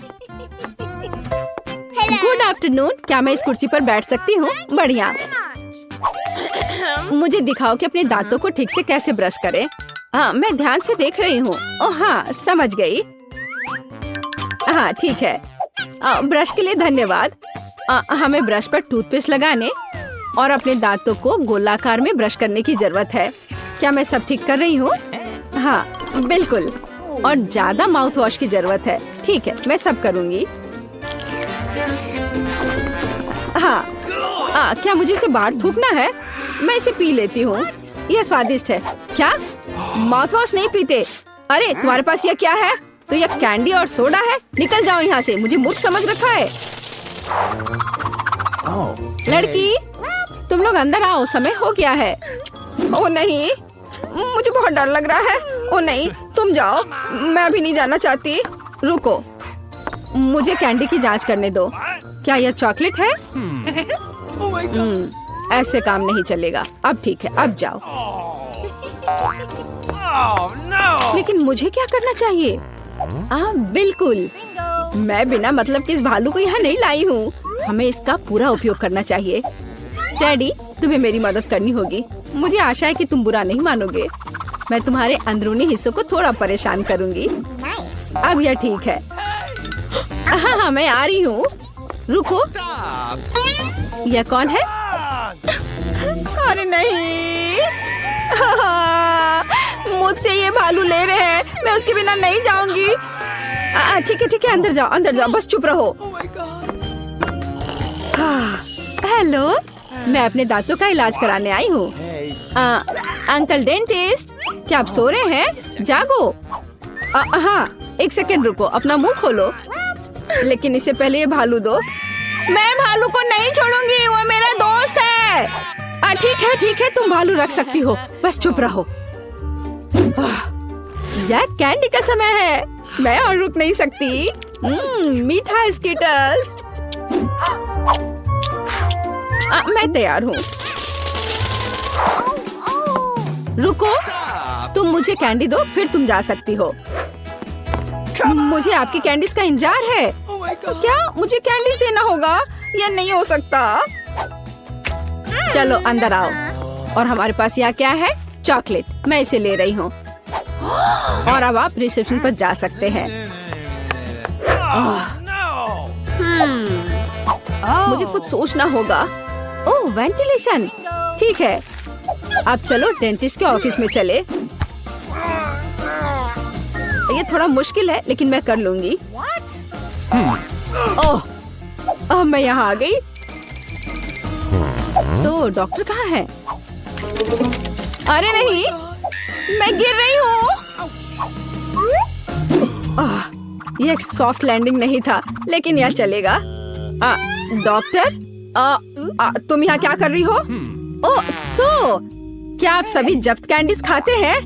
Good afternoon. क्या मैं इस कुर्सी पर बैठ सकती हूँ? बढ़िया। मुझे दिखाओ कि अपने दांतों को ठीक से कैसे ब्रश करें। हाँ, मैं ध्यान से देख रही हूँ। ओह हाँ, समझ गई। हाँ ठीक है। ब्रश के लिए धन्यवाद। हमें ब्रश पर टूथपेस्ट लगाने और अपने दांतों को गोलाकार में ब्रश करने की जरूरत है। क्या मैं सब ठीक कर रही हूँ? हाँ बिल्कुल। और ज्यादा माउथ वॉश की जरूरत है। ठीक है, मैं सब करूँगी। हाँ, क्या मुझे इसे बाहर थूकना है? मैं इसे पी लेती हूँ। यह स्वादिष्ट है। क्या माउथ वॉश नहीं पीते? अरे तुम्हारे पास यह क्या है? तो यह कैंडी और सोडा है। निकल जाओ यहाँ से, मुझे मूर्ख समझ रखा है। लड़की, तुम लोग अंदर आओ, समय हो गया है। ओ नहीं, मुझे बहुत डर लग रहा है। ओ नहीं, तुम जाओ, मैं अभी नहीं जाना चाहती। रुको, मुझे कैंडी की जांच करने दो। क्या यह चॉकलेट है? ऐसे काम नहीं चलेगा। अब ठीक है, अब जाओ। लेकिन मुझे क्या करना चाहिए? बिल्कुल, मैं बिना मतलब के इस भालू को यहाँ नहीं लाई हूँ। हमें इसका पूरा उपयोग करना चाहिए। डैडी, तुम्हें मेरी मदद करनी होगी। मुझे आशा है कि तुम बुरा नहीं मानोगे। मैं तुम्हारे अंदरूनी हिस्सों को थोड़ा परेशान करूँगी। अब यह ठीक है। हाँ, मैं आ रही हूँ। रुको, यह कौन है? अरे नहीं, मुझसे ये भालू ले रहे हैं। मैं उसके बिना नहीं जाऊंगी। ठीक है, अंदर जाओ, बस चुप रहो। हेलो, मैं अपने दांतों का इलाज कराने आई हूँ। अंकल डेंटिस्ट, क्या आप सो रहे हैं? जागो। हाँ, एक सेकंड रुको, अपना मुंह खोलो। लेकिन इससे पहले ये भालू दो। मैं भालू को नहीं छोड़ूंगी, वो मेरा दोस्त है। ठीक है, तुम भालू रख सकती हो, बस चुप रहो। यह कैंडी का समय है, मैं और रुक नहीं सकती। मीठा स्कीटर्स। मैं तैयार हूँ। रुको, तुम मुझे कैंडी दो, फिर तुम जा सकती हो। मुझे आपकी कैंडीज का इंतजार है। क्या मुझे कैंडीज देना होगा? यह नहीं हो सकता। चलो अंदर आओ। और हमारे पास यहाँ क्या है? चॉकलेट। मैं इसे ले रही हूँ। और अब आप रिसेप्शन पर जा सकते हैं। मुझे कुछ सोचना होगा। ओह, वेंटिलेशन। ठीक है, अब चलो डेंटिस्ट के ऑफिस में चले। ये थोड़ा मुश्किल है, लेकिन मैं कर लूंगी। ओह, मैं यहाँ आ गई। तो डॉक्टर कहाँ है? अरे नहीं, मैं गिर रही हूँ। ये एक सॉफ्ट लैंडिंग नहीं था, लेकिन यह चलेगा। डॉक्टर, तुम यहाँ क्या कर रही हो? ओह, तो क्या आप सभी जब्त कैंडीज खाते हैं?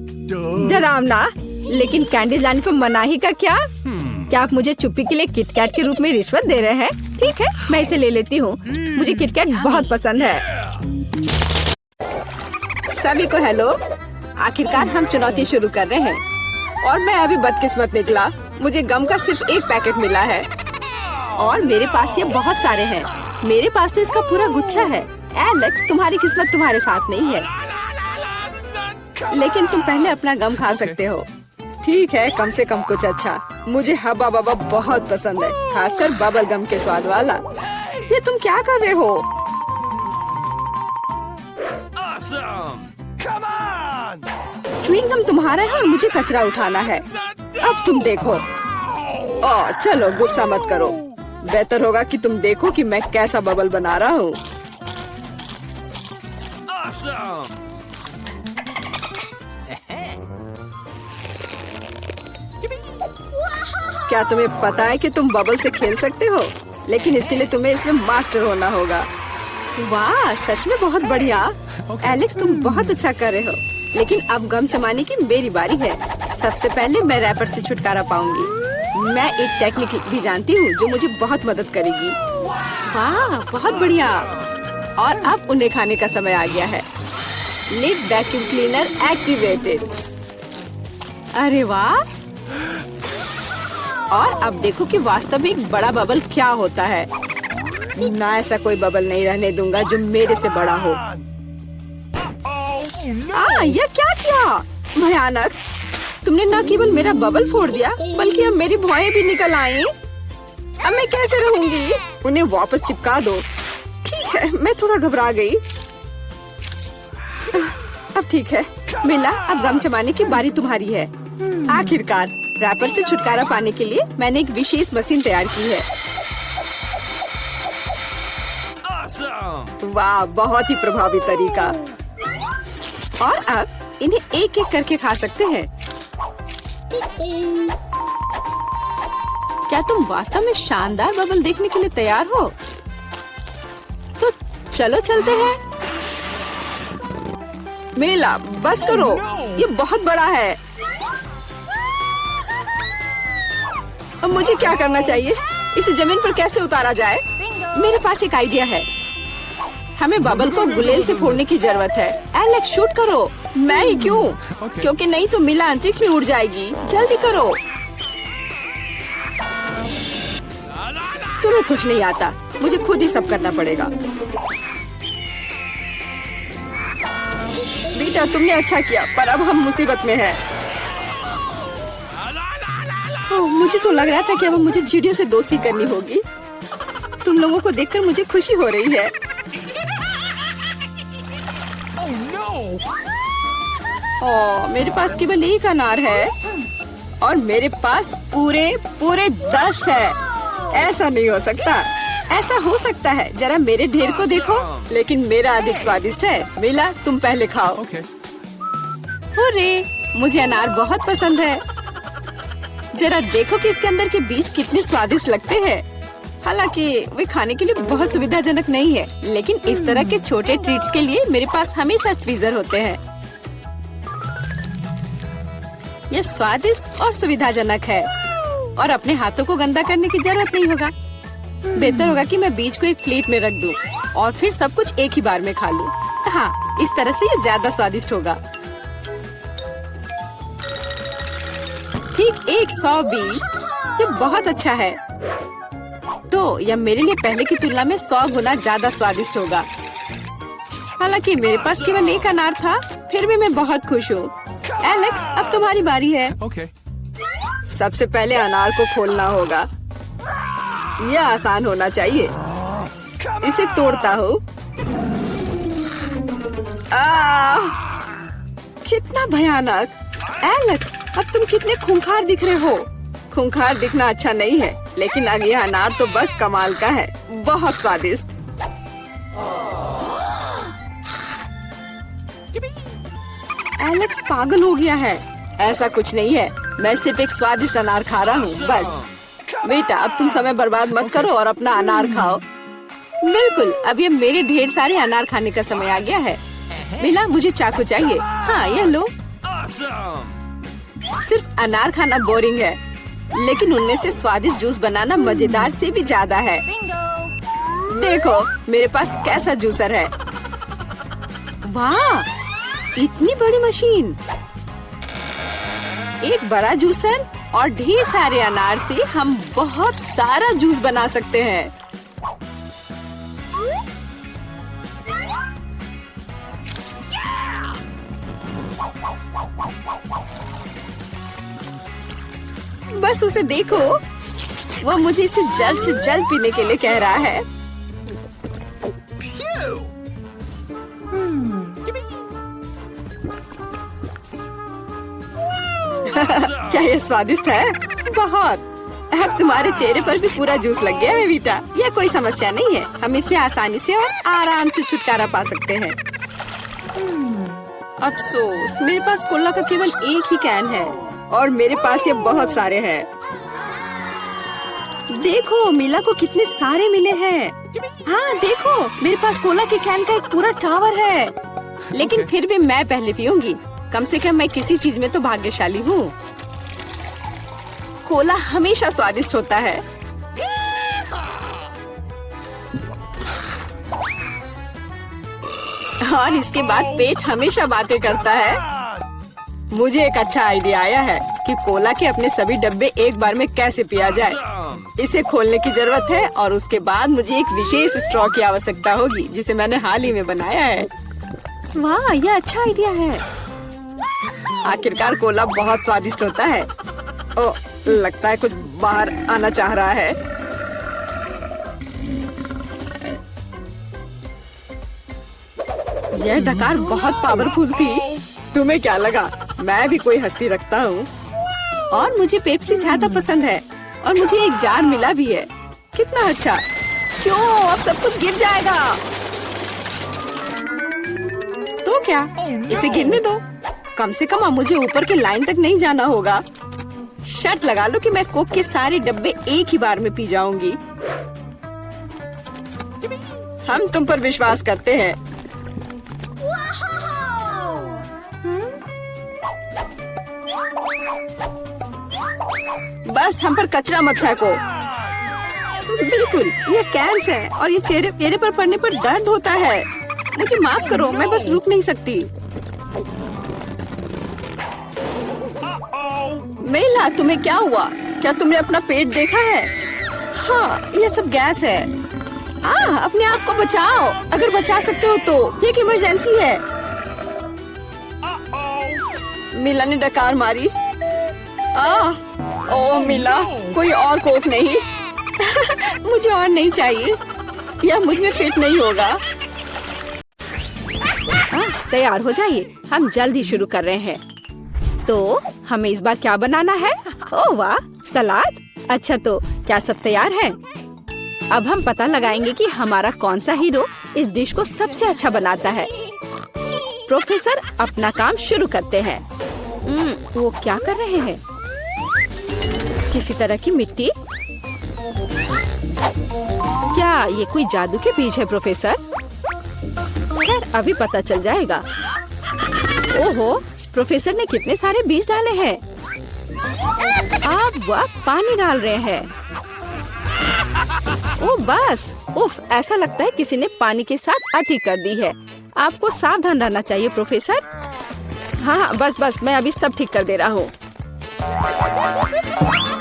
डरावना। लेकिन कैंडीज लाने पर मनाही का क्या? क्या आप मुझे चुप्पी के लिए किटकैट के रूप में रिश्वत दे रहे हैं? ठीक है, मैं इसे ले लेती हूँ। मुझे किटकैट बहुत पसंद है। सभी को हेलो। आखिरकार हम चुनौती शुरू कर रहे हैं और मैं अभी बदकिस्मत निकला। मुझे गम का सिर्फ एक पैकेट मिला है और मेरे पास ये बहुत सारे हैं। मेरे पास तो इसका पूरा गुच्छा है। एलेक्स, तुम्हारी किस्मत तुम्हारे साथ नहीं है, लेकिन तुम पहले अपना गम खा सकते हो। ठीक है, कम से कम कुछ अच्छा। मुझे हब्बा बब्बा बहुत पसंद है, खासकर बबल गम के स्वाद वाला। ये तुम क्या कर रहे हो? Awesome! Come on! Chewing gum तुम्हारा है और मुझे कचरा उठाना है। अब तुम देखो। चलो गुस्सा मत करो। बेहतर होगा कि तुम देखो कि मैं कैसा बबल बना रहा हूँ। Awesome! क्या तुम्हें पता है कि तुम बबल से खेल सकते हो? लेकिन इसके लिए तुम्हें इसमें मास्टर होना होगा। वाह, सच में बहुत बढ़िया। एलेक्स, तुम बहुत अच्छा कर रहे हो। लेकिन अब गम जमाने की मेरी बारी है। सबसे पहले मैं रैपर से छुटकारा पाऊंगी। मैं एक टेक्निक भी जानती हूँ जो मुझे बहुत मदद करेगी। वाह, बहुत बढ़िया। और अब उन्हें खाने का समय आ गया है। Lid vacuum cleaner activated. अरे वाह। और अब देखो कि वास्तव में एक बड़ा बबल क्या होता है। ना, ऐसा कोई बबल नहीं रहने दूंगा जो मेरे से बड़ा हो। यह क्या किया? भयानक। तुमने न केवल मेरा बबल फोड़ दिया बल्कि अब मेरी भौएं भी निकल आई। अब मैं कैसे रहूंगी? उन्हें वापस चिपका दो। ठीक है, मैं थोड़ा घबरा गई। अब ठीक है मिला, अब गम जमाने की बारी तुम्हारी है। आखिरकार रैपर से छुटकारा पाने के लिए मैंने एक विशेष मशीन तैयार की है। Awesome! वाह, बहुत ही प्रभावी तरीका। और अब इन्हें एक एक करके खा सकते हैं। क्या तुम वास्तव में शानदार बबल देखने के लिए तैयार हो? तो चलो चलते हैं। मेला, बस करो, ये बहुत बड़ा है। अब मुझे क्या करना चाहिए? इसे जमीन पर कैसे उतारा जाए? मेरे पास एक आइडिया है। हमें बबल को गुलेल से फोड़ने की जरूरत है। एलेक्स, शूट करो। मैं ही क्यों? क्योंकि नहीं तो मिला अंतरिक्ष में उड़ जाएगी। जल्दी करो। तुम्हें कुछ नहीं आता, मुझे खुद ही सब करना पड़ेगा। बेटा, तुमने अच्छा किया, पर अब हम मुसीबत में हैं। मुझे तो लग रहा था कि अब मुझे चिड़ियों से दोस्ती करनी होगी। तुम लोगों को देखकर मुझे खुशी हो रही है। Oh no! मेरे पास केवल एक अनार है और मेरे पास पूरे 10 है। ऐसा नहीं हो सकता। ऐसा हो सकता है, जरा मेरे ढेर को देखो। लेकिन मेरा अधिक स्वादिष्ट है। मिला, तुम पहले खाओ। Okay. हुर्रे, मुझे अनार बहुत पसंद है। जरा देखो कि इसके अंदर के बीज कितने स्वादिष्ट लगते हैं। हालांकि वे खाने के लिए बहुत सुविधाजनक नहीं है, लेकिन इस तरह के छोटे ट्रीट्स के लिए मेरे पास हमेशा ट्वीजर होते हैं। यह स्वादिष्ट और सुविधाजनक है और अपने हाथों को गंदा करने की जरूरत नहीं होगा। बेहतर होगा कि मैं बीज को एक प्लेट में रख दूं और फिर सब कुछ एक ही बार में खा लूं। हाँ, इस तरह से ये ज्यादा स्वादिष्ट होगा। ठीक 100 बीज, ये बहुत अच्छा है। तो यह मेरे लिए पहले की तुलना में 100 गुना ज्यादा स्वादिष्ट होगा। हालांकि मेरे पास केवल एक अनार था, फिर भी मैं बहुत खुश हूँ। एलेक्स, अब तुम्हारी बारी है। Okay. सबसे पहले अनार को खोलना होगा। यह आसान होना चाहिए। इसे तोड़ता हूँ। कितना भयानक। एलेक्स, अब तुम कितने खूंखार दिख रहे हो। खूंखार दिखना अच्छा नहीं है, लेकिन अब यह अनार तो बस कमाल का है। बहुत स्वादिष्ट। एलेक्स पागल हो गया है। ऐसा कुछ नहीं है, मैं सिर्फ एक स्वादिष्ट अनार खा रहा हूँ, बस। बेटा, अब तुम समय बर्बाद मत करो और अपना अनार खाओ। बिल्कुल, अब ये मेरे ढेर सारे अनार खाने का समय आ गया है। मिला, मुझे चाकू चाहिए। हाँ, यह लो। Awesome! सिर्फ अनार खाना बोरिंग है, लेकिन उनमें से स्वादिष्ट जूस बनाना मजेदार से भी ज्यादा है। देखो मेरे पास कैसा जूसर है। वाह, इतनी बड़ी मशीन। एक बड़ा जूसर और ढेर सारे अनार से हम बहुत सारा जूस बना सकते हैं। बस उसे देखो, वो मुझे इसे जल्द से जल्द पीने के लिए कह रहा है। क्या ये स्वादिष्ट है? बहुत। अब तुम्हारे चेहरे पर भी पूरा जूस लग गया है वीटा। यह कोई समस्या नहीं है, हम इससे आसानी से और आराम से छुटकारा पा सकते हैं। अफसोस, मेरे पास कोला का केवल एक ही कैन है और मेरे पास ये बहुत सारे हैं। देखो मीला को कितने सारे मिले हैं। हाँ देखो, मेरे पास कोला के कैन का एक पूरा टावर है। लेकिन फिर भी मैं पहले पीऊंगी। कम से कम मैं किसी चीज में तो भाग्यशाली हूँ। कोला हमेशा स्वादिष्ट होता है। और इसके बाद पेट हमेशा बातें करता है। मुझे एक अच्छा आइडिया आया है कि कोला के अपने सभी डब्बे एक बार में कैसे पिया जाए। इसे खोलने की जरूरत है और उसके बाद मुझे एक विशेष स्ट्रॉ की आवश्यकता होगी जिसे मैंने हाल ही में बनाया है। वाह, यह अच्छा आइडिया है। आखिरकार कोला बहुत स्वादिष्ट होता है। ओ, लगता है कुछ बाहर आना चाह रहा है। यह डकार बहुत पावरफुल थी। तुम्हें क्या लगा मैं भी कोई हस्ती रखता हूँ? और मुझे पेप्सी ज्यादा पसंद है और मुझे एक जार मिला भी है। कितना अच्छा। क्यों, अब सब कुछ गिर जाएगा। तो क्या, इसे गिरने दो। कम से कम अब मुझे ऊपर के लाइन तक नहीं जाना होगा। शर्त लगा लो कि मैं कोक के सारे डब्बे एक ही बार में पी जाऊंगी। हम तुम पर विश्वास करते हैं। बस हम पर कचरा मत फेंको। बिल्कुल, ये कैंस है और ये चेहरे पर पड़ने पर दर्द होता है। मुझे माफ करो, मैं बस रुक नहीं सकती। मेला, तुम्हें क्या हुआ? क्या तुमने अपना पेट देखा है? हाँ, ये सब गैस है। अपने आप को बचाओ, अगर बचा सकते हो तो। एक इमरजेंसी है। मिला ने डकार मारी। ओ मिला, कोई और कोक नहीं? मुझे और नहीं चाहिए, यह मुझ में फिट नहीं होगा। तैयार हो जाइए, हम जल्द ही शुरू कर रहे हैं। तो हमें इस बार क्या बनाना है? ओह वाह, सलाद। अच्छा, तो क्या सब तैयार है? अब हम पता लगाएंगे कि हमारा कौन सा हीरो इस डिश को सबसे अच्छा बनाता है। प्रोफेसर अपना काम शुरू करते हैं। वो क्या कर रहे हैं? किसी तरह की मिट्टी। क्या ये कोई जादू के बीज है प्रोफेसर? खैर, अभी पता चल जाएगा। ओहो, प्रोफेसर ने कितने सारे बीज डाले हैं। अब वह पानी डाल रहे हैं। ओ बस, उफ, ऐसा लगता है किसी ने पानी के साथ अति कर दी है। आपको सावधान रहना चाहिए प्रोफेसर। हाँ, बस, मैं अभी सब ठीक कर दे रहा हूँ।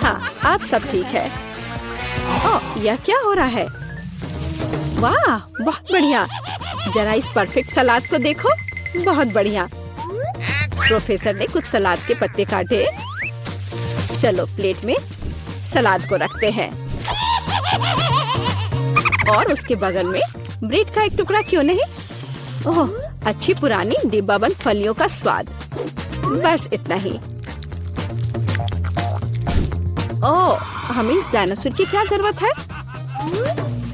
हाँ, अब सब ठीक है। ओह, यह क्या हो रहा है? वाह, बहुत बढ़िया। जरा इस परफेक्ट सलाद को देखो, बहुत बढ़िया। प्रोफेसर ने कुछ सलाद के पत्ते काटे। चलो प्लेट में सलाद को रखते हैं और उसके बगल में ब्रेड का एक टुकड़ा क्यों नहीं? ओह, अच्छी पुरानी डिब्बाबंद फलियों का स्वाद। बस इतना ही। ओह, हमें इस डायनासोर की क्या जरूरत है?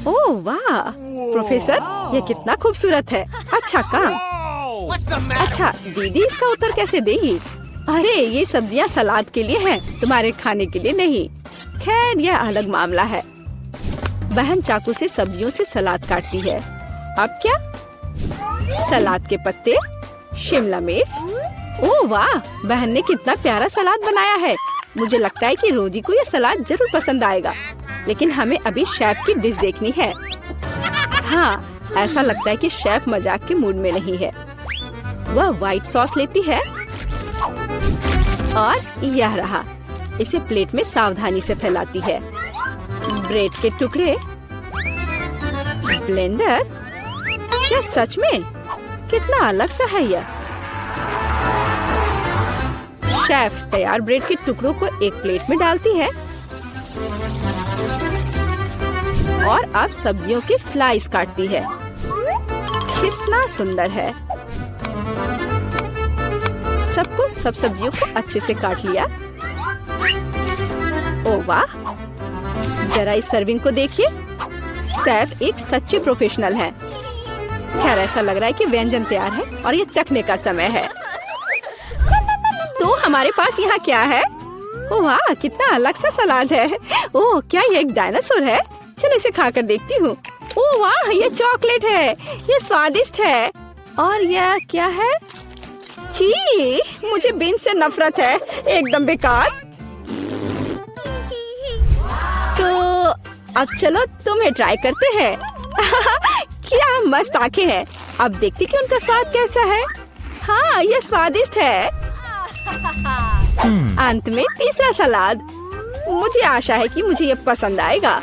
ओह वाह, प्रोफेसर, यह कितना खूबसूरत है। अच्छा काम। अच्छा, दीदी इसका उत्तर कैसे देगी? अरे, ये सब्जियां सलाद के लिए हैं, तुम्हारे खाने के लिए नहीं। खैर, यह अलग मामला है। बहन चाकू से सब्जियों से सलाद काटती है। अब क्या? सलाद के पत्ते, शिमला मिर्च। ओह वाह, बहन ने कितना प्यारा सलाद बनाया है। मुझे लगता है कि रोजी को यह सलाद जरूर पसंद आएगा। लेकिन हमें अभी शेफ की डिश देखनी है। हाँ, ऐसा लगता है कि शेफ मजाक के मूड में नहीं है। वह व्हाइट सॉस लेती है और यह रहा। इसे प्लेट में सावधानी से फैलाती है। ब्रेड के टुकड़े, ब्लेंडर। क्या सच में? कितना अलग सा है यह। शेफ तैयार ब्रेड के टुकड़ों को एक प्लेट में डालती है और अब सब्जियों के स्लाइस काटती है। कितना सुंदर है। सब सब्जियों को अच्छे से काट लिया। ओ वाह, जरा इस सर्विंग को देखिए। शेफ एक सच्ची प्रोफेशनल है। खैर, ऐसा लग रहा है कि व्यंजन तैयार है और ये चखने का समय है। तो हमारे पास यहाँ क्या है? ओह वाह, कितना अलग सा सलाद है। ओह, क्या ये एक डायनासोर है? चलो इसे खाकर देखती हूँ। ओह वाह, ये चॉकलेट है, ये स्वादिष्ट है। और यह क्या है? छी, मुझे बीन्स से नफरत है, एकदम बेकार। तो अब चलो तुम्हें ट्राई करते हैं। क्या मस्त आंखें हैं। अब देखते कि उनका स्वाद कैसा है। हाँ, ये स्वादिष्ट है। अंत में तीसरा सलाद। मुझे आशा है कि मुझे ये पसंद आएगा।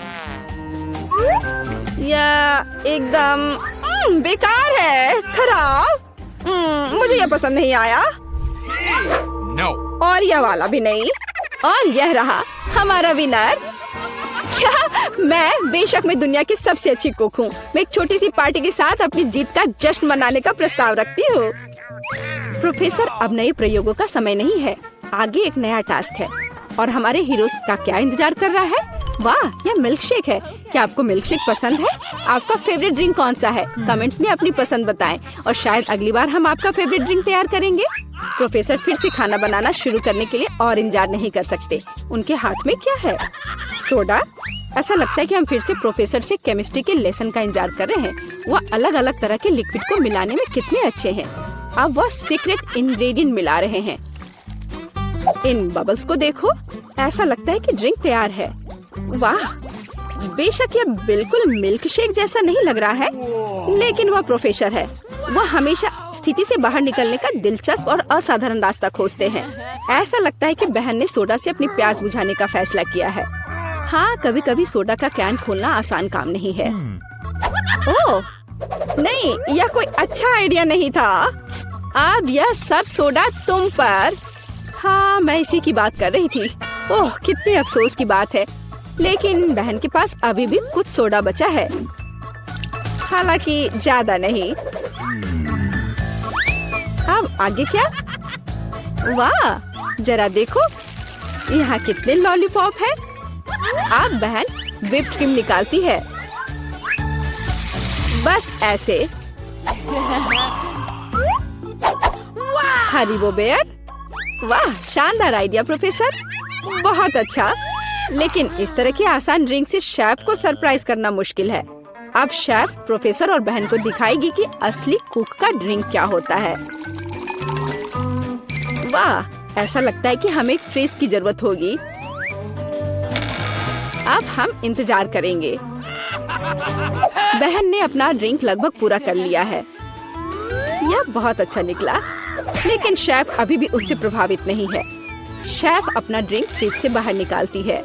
यह एकदम बेकार है, खराब। मुझे ये पसंद नहीं आया। No. और यह वाला भी नहीं। और यह रहा हमारा विनर। क्या? मैं बेशक मैं दुनिया की सबसे अच्छी कुक हूँ। मैं एक छोटी सी पार्टी के साथ अपनी जीत का जश्न मनाने का प्रस्ताव रखती हूँ। प्रोफेसर, अब नए प्रयोगों का समय नहीं है। आगे एक नया टास्क है और हमारे हीरोज का क्या इंतजार कर रहा है? वाह, यह मिल्क शेक है। क्या आपको मिल्क शेक पसंद है? आपका फेवरेट ड्रिंक कौन सा है? कमेंट्स में अपनी पसंद बताएं और शायद अगली बार हम आपका फेवरेट ड्रिंक तैयार करेंगे। प्रोफेसर फिर से खाना बनाना शुरू करने के लिए और इंतजार नहीं कर सकते। उनके हाथ में क्या है? सोडा। ऐसा लगता है कि हम फिर से प्रोफेसर से केमिस्ट्री के लेसन का इंतजार कर रहे हैं। वह अलग अलग तरह के लिक्विड को मिलाने में कितने अच्छे हैं। अब वह सीक्रेट इंग्रेडिएंट मिला रहे हैं। इन बबल्स को देखो, ऐसा लगता है कि ड्रिंक तैयार है। वाह, बेशक यह बिल्कुल मिल्क शेक जैसा नहीं लग रहा है, लेकिन वह प्रोफेसर है। वह हमेशा स्थिति से बाहर निकलने का दिलचस्प और असाधारण रास्ता खोजते हैं। ऐसा लगता है कि बहन ने सोडा से अपनी प्यास बुझाने का फैसला किया है। हाँ, कभी कभी सोडा का कैन खोलना आसान काम नहीं है। ओह नहीं, यह कोई अच्छा आइडिया नहीं था। अब यह सब सोडा तुम पर। हाँ, मैं इसी की बात कर रही थी। ओह, कितने अफसोस की बात है, लेकिन बहन के पास अभी भी कुछ सोडा बचा है, हालांकि ज्यादा नहीं। अब आगे क्या? वाह, जरा देखो, यहाँ कितने लॉलीपॉप है। अब बहन व्हिप्ड क्रीम निकालती है, बस ऐसे। Haribo bear. वाह, शानदार आइडिया प्रोफेसर, बहुत अच्छा। लेकिन इस तरह के आसान ड्रिंक से शेफ को सरप्राइज करना मुश्किल है। अब शेफ प्रोफेसर और बहन को दिखाएगी कि असली कुक का ड्रिंक क्या होता है। वाह, ऐसा लगता है कि हमें एक फ्रिज की जरूरत होगी। अब हम इंतजार करेंगे। बहन ने अपना ड्रिंक लगभग पूरा कर लिया है। यह बहुत अच्छा निकला, लेकिन शेफ अभी भी उससे प्रभावित नहीं है। शेफ अपना ड्रिंक फ्रिज से बाहर निकालती है।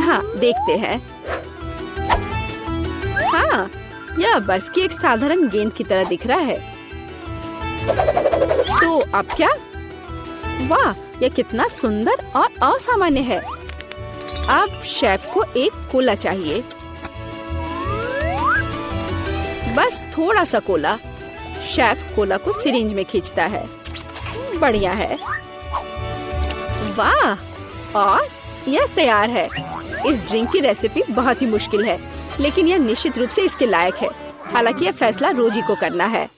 हाँ, देखते हैं। हाँ, यह बर्फ की एक साधारण गेंद की तरह दिख रहा है। तो अब क्या? वाह, यह कितना सुंदर और असामान्य है। अब शेफ को एक कोला चाहिए, बस थोड़ा सा कोला। शेफ कोला को सिरिंज में खींचता है। बढ़िया है। वाह, और यह तैयार है। इस ड्रिंक की रेसिपी बहुत ही मुश्किल है, लेकिन यह निश्चित रूप से इसके लायक है। हालांकि यह फैसला रोजी को करना है।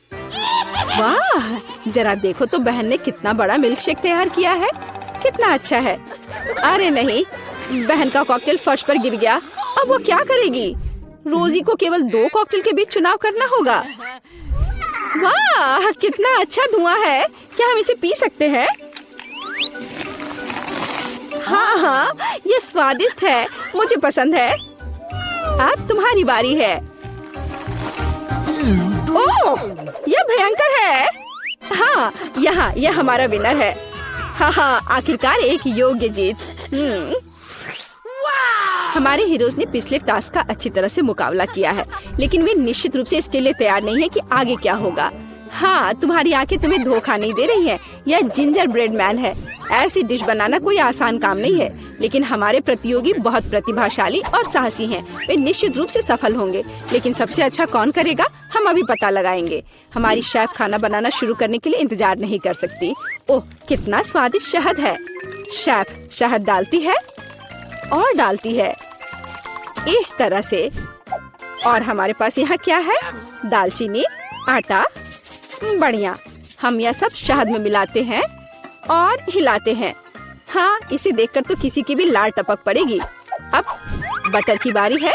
वाह, जरा देखो तो बहन ने कितना बड़ा मिल्क शेक तैयार किया है। कितना अच्छा है। अरे नहीं, बहन का कॉकटेल फर्श पर गिर गया। अब वो क्या करेगी? रोजी को केवल 2 कॉकटेल के बीच चुनाव करना होगा। वाह, कितना अच्छा धुआं है। क्या हम इसे पी सकते हैं? हाँ हाँ, ये स्वादिष्ट है, मुझे पसंद है। अब तुम्हारी बारी है। ओह, यह भयंकर है। हाँ, यहाँ यह हमारा विनर है। हाँ हाँ, आखिरकार एक योग्य जीत। हमारे हीरोज ने पिछले टास्क का अच्छी तरह से मुकाबला किया है, लेकिन वे निश्चित रूप से इसके लिए तैयार नहीं है कि आगे क्या होगा। हाँ, तुम्हारी आंखें तुम्हें धोखा नहीं दे रही हैं। यह जिंजर ब्रेड मैन है। ऐसी डिश बनाना कोई आसान काम नहीं है, लेकिन हमारे प्रतियोगी बहुत प्रतिभाशाली और साहसी हैं। वे निश्चित रूप से सफल होंगे, लेकिन सबसे अच्छा कौन करेगा, हम अभी पता लगाएंगे। हमारी शेफ खाना बनाना शुरू करने के लिए इंतजार नहीं कर सकती। ओह, कितना स्वादिष्ट शहद है। शेफ शहद डालती है और डालती है इस तरह से। और हमारे पास यहाँ क्या है? दालचीनी, आटा। बढ़िया। हम यह सब शहद में मिलाते हैं और हिलाते हैं। हाँ, इसे देखकर तो किसी की भी लार टपक पड़ेगी। अब बटर की बारी है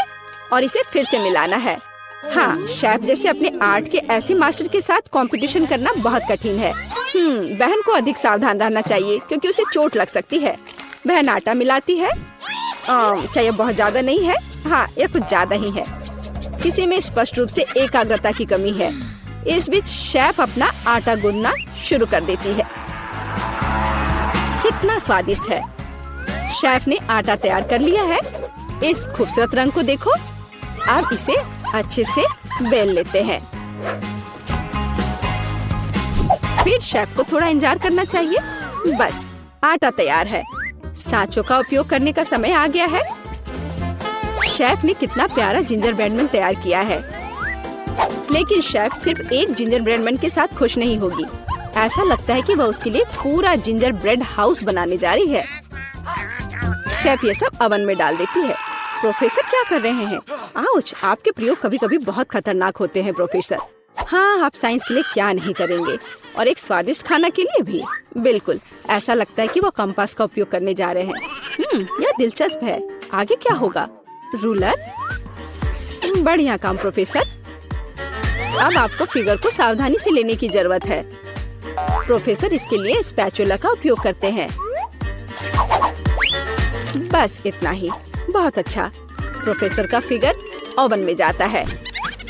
और इसे फिर से मिलाना है। हाँ, शेफ जैसे अपने आर्ट के ऐसे मास्टर के साथ कंपटीशन करना बहुत कठिन है। बहन को अधिक सावधान रहना चाहिए क्योंकि उसे चोट लग सकती है। बहन आटा मिलाती है। क्या यह बहुत ज्यादा नहीं है? हाँ, यह कुछ ज्यादा ही है। किसी में स्पष्ट रूप से एकाग्रता की कमी है। इस बीच शेफ अपना आटा गूंदना शुरू कर देती है। कितना स्वादिष्ट है। शेफ ने आटा तैयार कर लिया है। इस खूबसूरत रंग को देखो। अब इसे अच्छे से बेल लेते हैं। फिर शेफ को थोड़ा इंतजार करना चाहिए। बस, आटा तैयार है। सांचों का उपयोग करने का समय आ गया है। शेफ ने कितना प्यारा जिंजर ब्रेड मैन तैयार किया है। लेकिन शेफ सिर्फ एक जिंजर ब्रेड मैन के साथ खुश नहीं होगी। ऐसा लगता है कि वह उसके लिए पूरा जिंजर ब्रेड हाउस बनाने जा रही है। शेफ ये सब ओवन में डाल देती है। प्रोफेसर क्या कर रहे हैं? आउच, आपके प्रयोग कभी कभी बहुत खतरनाक होते हैं प्रोफेसर। हाँ, आप साइंस के लिए क्या नहीं करेंगे, और एक स्वादिष्ट खाना के लिए भी। बिल्कुल, ऐसा लगता है कि वो कंपास का उपयोग करने जा रहे हैं। यह दिलचस्प है। आगे क्या होगा? रूलर। बढ़िया काम प्रोफेसर। अब आपको फिगर को सावधानी से लेने की जरूरत है। प्रोफेसर इसके लिए स्पैचुला का उपयोग करते हैं। बस इतना ही। बहुत अच्छा। प्रोफेसर का फिगर ओवन में जाता है।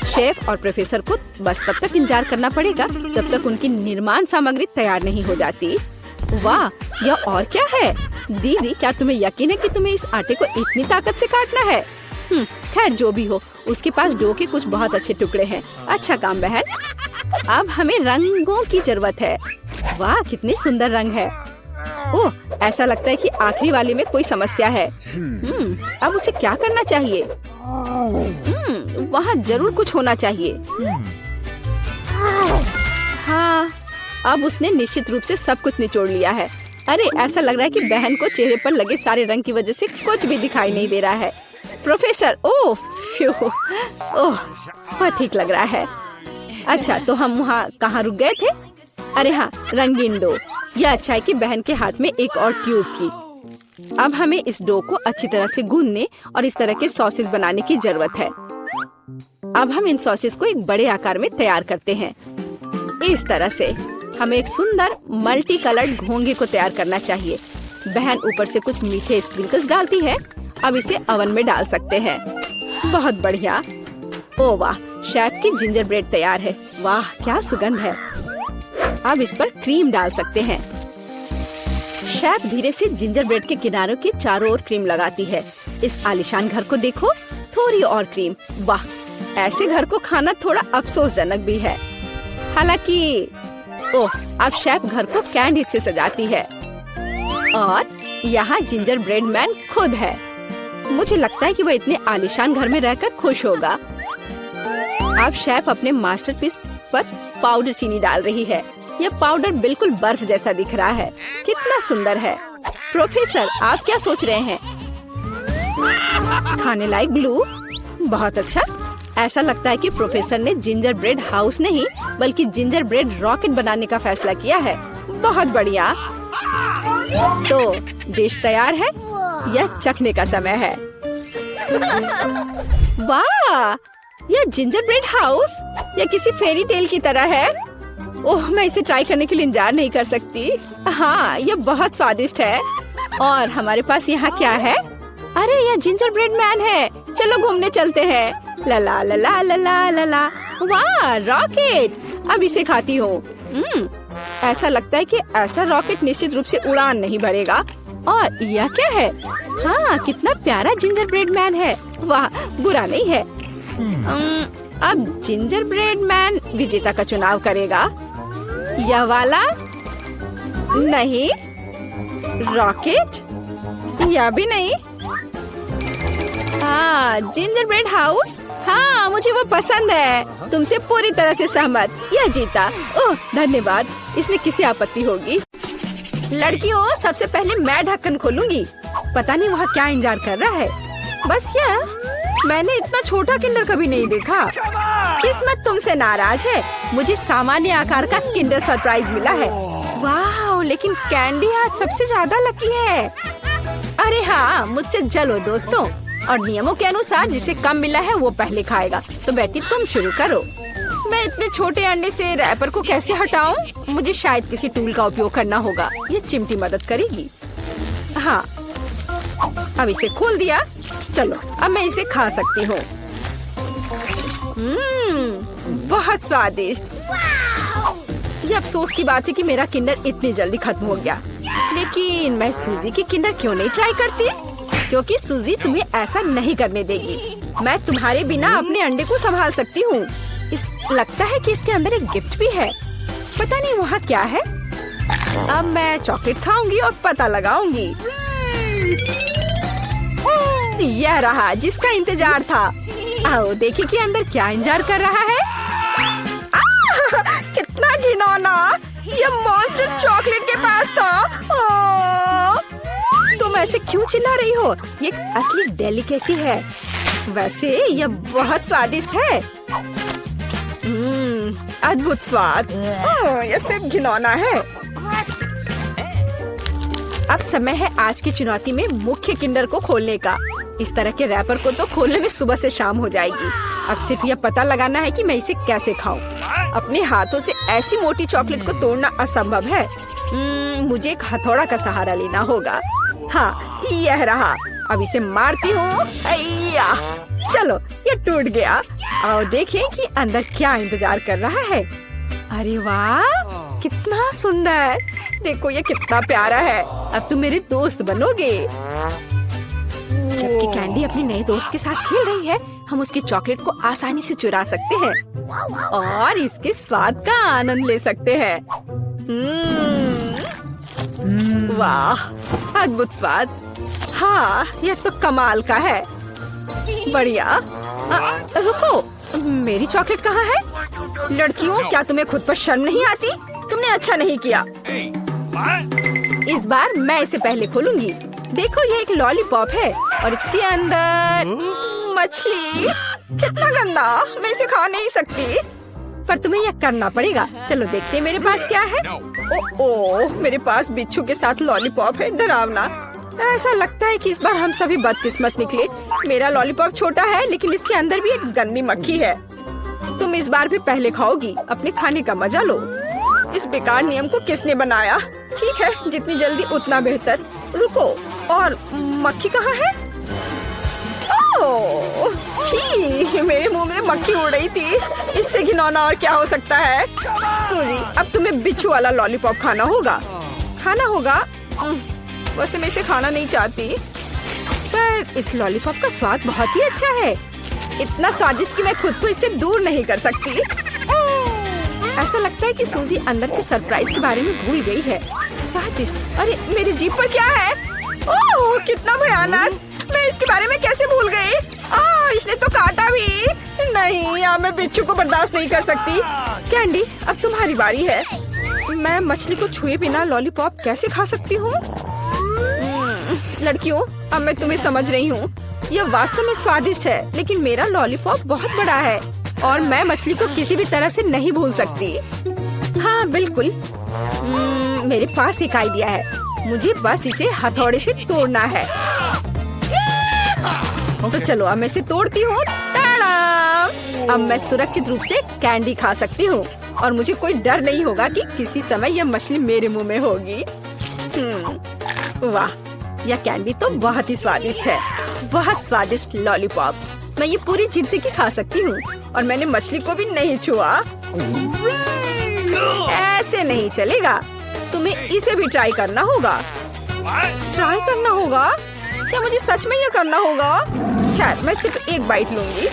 शेफ और प्रोफेसर को बस तब तक इंतजार करना पड़ेगा जब तक उनकी निर्माण सामग्री तैयार नहीं हो जाती। वाह, यह और क्या है? दीदी, क्या तुम्हें यकीन है कि तुम्हें इस आटे को इतनी ताकत से काटना है? खैर, जो भी हो, उसके पास डो के कुछ बहुत अच्छे टुकड़े हैं। अच्छा काम बहन। अब हमें रंगों की जरूरत है। वाह, कितनी सुंदर रंग है। ओह, ऐसा लगता है कि आखिरी वाले में कोई समस्या है। अब उसे क्या करना चाहिए? वहाँ जरूर कुछ होना चाहिए। हाँ, अब उसने निश्चित रूप से सब कुछ निचोड़ लिया है। अरे, ऐसा लग रहा है कि बहन को चेहरे पर लगे सारे रंग की वजह से कुछ भी दिखाई नहीं दे रहा है। प्रोफेसर, ओह, बहुत ठीक लग रहा है। अच्छा, तो हम वहाँ कहाँ रुक गए थे? अरे हाँ, रंगीन डो। यह अच्छा है कि बहन के हाथ में एक और ट्यूब थी। अब हमें इस डो को अच्छी तरह से गूंदने और इस तरह के सॉसेस बनाने की जरूरत है। अब हम इन सॉसेस को एक बड़े आकार में तैयार करते हैं। इस तरह से हमें एक सुंदर मल्टी कलर्ड घोंगे को तैयार करना चाहिए। बहन ऊपर से कुछ मीठे स्प्रिंकल्स डालती है। अब इसे ओवन में डाल सकते हैं। बहुत बढ़िया। ओह वाह, शेफ की जिंजर ब्रेड तैयार है। वाह, क्या सुगंध है। अब इस पर क्रीम डाल सकते हैं। शेफ धीरे से जिंजर ब्रेड के किनारों के चारों ओर क्रीम लगाती है। इस आलीशान घर को देखो, थोड़ी और क्रीम। वाह, ऐसे घर को खाना थोड़ा अफसोसजनक भी है। हालांकि ओह, अब शेफ घर को कैंडी से सजाती है और यहाँ जिंजर ब्रेड मैन खुद है। मुझे लगता है कि वो इतने आलीशान घर में रहकर खुश होगा। अब शेफ अपने मास्टरपीस पर पाउडर चीनी डाल रही है। यह पाउडर बिल्कुल बर्फ जैसा दिख रहा है। कितना सुंदर है। प्रोफेसर, आप क्या सोच रहे हैं? खाने लायक ग्लू। बहुत अच्छा। ऐसा लगता है कि प्रोफेसर ने जिंजर ब्रेड हाउस नहीं बल्कि जिंजर ब्रेड रॉकेट बनाने का फैसला किया है। बहुत बढ़िया। तो डिश तैयार है। यह चखने का समय है। वाह, यह जिंजर ब्रेड हाउस या किसी फेरी टेल की तरह है। ओह, मैं इसे ट्राई करने के लिए इंतजार नहीं कर सकती। हाँ, यह बहुत स्वादिष्ट है। और हमारे पास यहाँ क्या है? अरे, यह जिंजर ब्रेड मैन है। चलो घूमने चलते हैं। ला ला ला ला ला ला ला ला। वाह, रॉकेट। अब इसे खाती हूँ। ऐसा लगता है कि ऐसा रॉकेट निश्चित रूप से उड़ान नहीं भरेगा। और यह क्या है? हाँ, कितना प्यारा जिंजर ब्रेड मैन है। वाह, बुरा नहीं है। अब जिंजर ब्रेड मैन विजेता का चुनाव करेगा? यह वाला? नहीं। रॉकेट? यह भी नहीं। हाँ, जिंजर ब्रेड हाउस। हाँ, मुझे वो पसंद है। तुमसे पूरी तरह से सहमत। यह जीता। ओह, धन्यवाद। इसमें किसी आपत्ति होगी? लड़कियों, सबसे पहले मैं ढक्कन खोलूंगी। पता नहीं वहाँ क्या इंतजार कर रहा है। बस यह, मैंने इतना छोटा किंडर कभी नहीं देखा। किस्मत तुमसे नाराज है। मुझे सामान्य आकार का किंडर सरप्राइज मिला है। वाह, लेकिन कैंडी आज सबसे ज्यादा लकी है। अरे हाँ, मुझसे जलो दोस्तों। और नियमों के अनुसार जिसे कम मिला है वो पहले खाएगा। तो बेटी तुम शुरू करो। मैं इतने छोटे अंडे से रैपर को कैसे हटाऊं? मुझे शायद किसी टूल का उपयोग करना होगा। ये चिमटी मदद करेगी। हाँ, अब इसे खोल दिया। चलो, अब मैं इसे खा सकती हूँ। बहुत स्वादिष्ट। ये अफसोस की बात है कि मेरा किंडर इतनी जल्दी खत्म हो गया। लेकिन मैं सूजी की किंडर क्यों नहीं ट्राई करती? क्योंकि सूजी तुम्हें ऐसा नहीं करने देगी। मैं तुम्हारे बिना अपने अंडे को संभाल सकती हूँ। लगता है कि इसके अंदर एक गिफ्ट भी है। पता नहीं वहाँ क्या है। अब मैं चॉकलेट खाऊंगी और पता लगाऊंगी। यह रहा जिसका इंतजार था। आओ देखिए कि अंदर क्या इंतजार कर रहा है। कितना घिनौना। यह मॉन्स्टर चॉकलेट के पास था। तुम ऐसे क्यों चिल्ला रही हो? ये असली डेलिकेसी है। वैसे यह बहुत स्वादिष्ट है। अद्भुत स्वाद। यह सिर्फ घिनौना है। अब समय है आज की चुनौती में मुख्य किंडर को खोलने का। इस तरह के रैपर को तो खोलने में सुबह से शाम हो जाएगी। अब सिर्फ यह पता लगाना है कि मैं इसे कैसे खाऊं। अपने हाथों से ऐसी मोटी चॉकलेट को तोड़ना असंभव है। मुझे एक हथौड़ा का सहारा लेना होगा। हाँ, यह रहा। अब इसे मारती हूँ। चलो, ये टूट गया। आओ देखें कि अंदर क्या इंतजार कर रहा है। अरे वाह, कितना सुंदर। देखो ये कितना प्यारा है। अब तुम मेरे दोस्त बनोगे। जबकि कैंडी अपने नए दोस्त के साथ खेल रही है, हम उसकी चॉकलेट को आसानी से चुरा सकते हैं और इसके स्वाद का आनंद ले सकते हैं। वाह, अद्भुत स्वाद। हाँ, यह तो कमाल का है। बढ़िया। रुको, मेरी चॉकलेट कहाँ है? लड़कियों, क्या तुम्हें खुद पर शर्म नहीं आती? तुमने अच्छा नहीं किया। इस बार मैं इसे पहले खोलूंगी। देखो, ये एक लॉलीपॉप है और इसके अंदर मछली। कितना गंदा। मैं इसे खा नहीं सकती, पर तुम्हें यह करना पड़ेगा। चलो देखते हैं मेरे पास क्या है। ओह, मेरे पास बिच्छू के साथ लॉलीपॉप है। डरावना। ऐसा लगता है कि इस बार हम सभी बदकिस्मत निकले। मेरा लॉलीपॉप छोटा है, लेकिन इसके अंदर भी एक गंदी मक्खी है। तुम इस बार भी पहले खाओगी। अपने खाने का मजा लो। इस बेकार नियम को किसने बनाया? ठीक है, जितनी जल्दी उतना बेहतर। रुको, और मक्खी कहाँ है? ओह, छी, मेरे मुंह में मक्खी उड़ रही थी। इससे घिनौना और क्या हो सकता है? सूजी, अब तुम्हें बिच्छू वाला लॉलीपॉप खाना होगा। वैसे मैं इसे खाना नहीं चाहती, पर इस लॉलीपॉप का स्वाद बहुत ही अच्छा है। इतना स्वादिष्ट कि मैं खुद को इससे दूर नहीं कर सकती। ऐसा लगता है कि सूजी अंदर के सरप्राइज के बारे में भूल गई है। स्वादिष्ट। अरे मेरी जीभ पर क्या है? ओह, कितना भयानक। मैं इसके बारे में कैसे भूल गई? इसने तो काटा भी। नहीं, अब मैं बिच्छू को बर्दाश्त नहीं कर सकती। कैंडी, अब तुम्हारी बारी है। मैं मछली को छुए बिना लॉलीपॉप कैसे खा सकती हूँ? लड़कियों, अब मैं तुम्हें समझ रही हूँ। यह वास्तव में स्वादिष्ट है, लेकिन मेरा लॉलीपॉप बहुत बड़ा है और मैं मछली को किसी भी तरह से नहीं भूल सकती। हाँ बिल्कुल। मेरे पास एक आइडिया है। मुझे बस इसे हथौड़े से तोड़ना है। तो चलो, अब मैं इसे तोड़ती हूँ। अब मैं सुरक्षित रूप से कैंडी खा सकती हूँ और मुझे कोई डर नहीं होगा कि किसी समय यह मछली मेरे मुंह में होगी। वाह, यह कैंडी तो बहुत ही स्वादिष्ट है। बहुत स्वादिष्ट लॉलीपॉप। मैं ये पूरी जिंदगी खा सकती हूँ और मैंने मछली को भी नहीं छुआ। ऐसे नहीं चलेगा। तुम्हें इसे भी ट्राई करना होगा। ट्राई करना होगा? क्या मुझे सच में ये करना होगा? खैर, मैं सिर्फ एक बाइट लूंगी।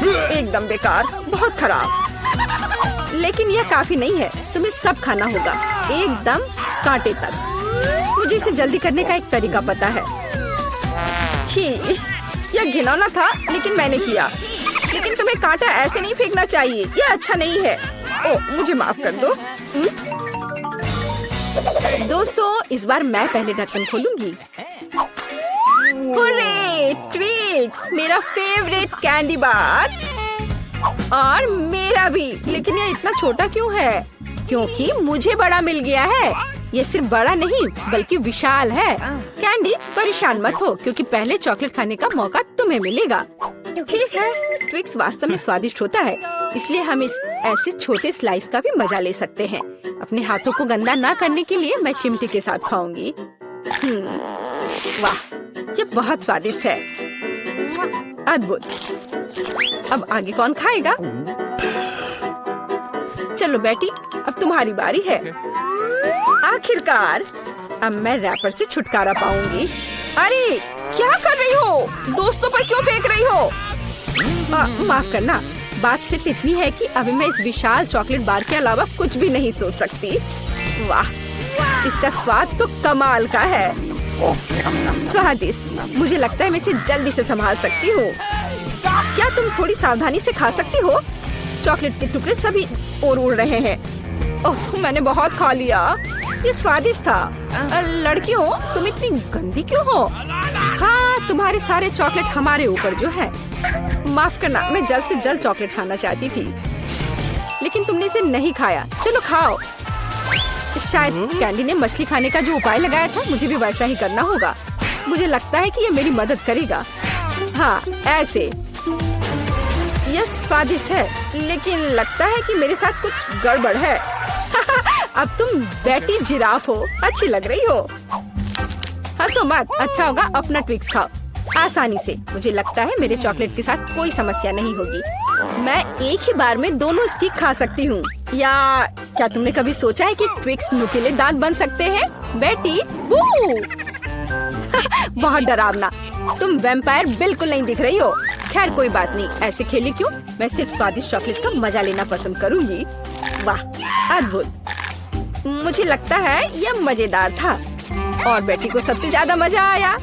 एकदम बेकार, बहुत खराब। लेकिन यह काफी नहीं है, तुम्हें सब खाना होगा, एकदम कांटे तक। मुझे इसे जल्दी करने का एक तरीका पता है। छी, यह घिनौना था, लेकिन मैंने किया। लेकिन तुम्हें कांटा ऐसे नहीं फेंकना चाहिए, यह अच्छा नहीं है। ओह, मुझे माफ कर दो। दोस्तों, इस बार मैं पहले ढक्कन खोलूंगी। हुर्रे, ट्विक्स, मेरा फेवरेट कैंडी बार। और मेरा भी। लेकिन ये इतना छोटा क्यों है? क्योंकि मुझे बड़ा मिल गया है। ये सिर्फ बड़ा नहीं बल्कि विशाल है। कैंडी, परेशान मत हो, क्योंकि पहले चॉकलेट खाने का मौका तुम्हें मिलेगा। ठीक है, ट्विक्स वास्तव में स्वादिष्ट होता है, इसलिए हम इस ऐसे छोटे स्लाइस का भी मजा ले सकते हैं। अपने हाथों को गंदा ना करने के लिए मैं चिमटी के साथ खाऊंगी। वाह, ये बहुत स्वादिष्ट है, अद्भुत। अब आगे कौन खाएगा? चलो बेटी, अब तुम्हारी बारी है। आखिरकार अब मैं रैपर से छुटकारा पाऊंगी। अरे, क्या कर रही हो? दोस्तों पर क्यों फेंक रही हो? माफ करना, बात सिर्फ इतनी है कि अभी मैं इस विशाल चॉकलेट बार के अलावा कुछ भी नहीं सोच सकती। वाह, इसका स्वाद तो कमाल का है, स्वादिष्ट। मुझे लगता है मैं इसे जल्दी से संभाल सकती हूँ। क्या तुम थोड़ी सावधानी से खा सकती हो? चॉकलेट के टुकड़े सभी और उड़ रहे हैं। ओह, मैंने बहुत खा लिया। ये स्वादिष्ट था। लड़कियों, तुम इतनी गंदी क्यों हो? हाँ, तुम्हारे सारे चॉकलेट हमारे ऊपर जो है। माफ करना, मैं जल्द से जल्द चॉकलेट खाना चाहती थी, लेकिन तुमने इसे नहीं खाया। चलो खाओ। शायद कैंडी ने मछली खाने का जो उपाय लगाया था, मुझे भी वैसा ही करना होगा। मुझे लगता है कि ये मेरी मदद करेगा। हाँ, ऐसे। यह स्वादिष्ट है, लेकिन लगता है कि मेरे साथ कुछ गड़बड़ है। अब तुम बेटी जिराफ हो, अच्छी लग रही हो। हंसो मत, अच्छा होगा अपना ट्विक्स खाओ आसानी से। मुझे लगता है मेरे चॉकलेट के साथ कोई समस्या नहीं होगी। मैं एक ही बार में दोनों स्टिक खा सकती हूँ। या क्या तुमने कभी सोचा है कि ट्विक्स नुकीले दांत बन सकते हैं? बेटी, बहुत डरावना। तुम वैम्पायर बिल्कुल नहीं दिख रही हो। खैर, कोई बात नहीं, ऐसे खेले क्यों? मैं सिर्फ स्वादिष्ट चॉकलेट का मजा लेना पसंद करूंगी। वाह, अद्भुत। मुझे लगता है यह मजेदार था और बेटी को सबसे ज्यादा मजा आया।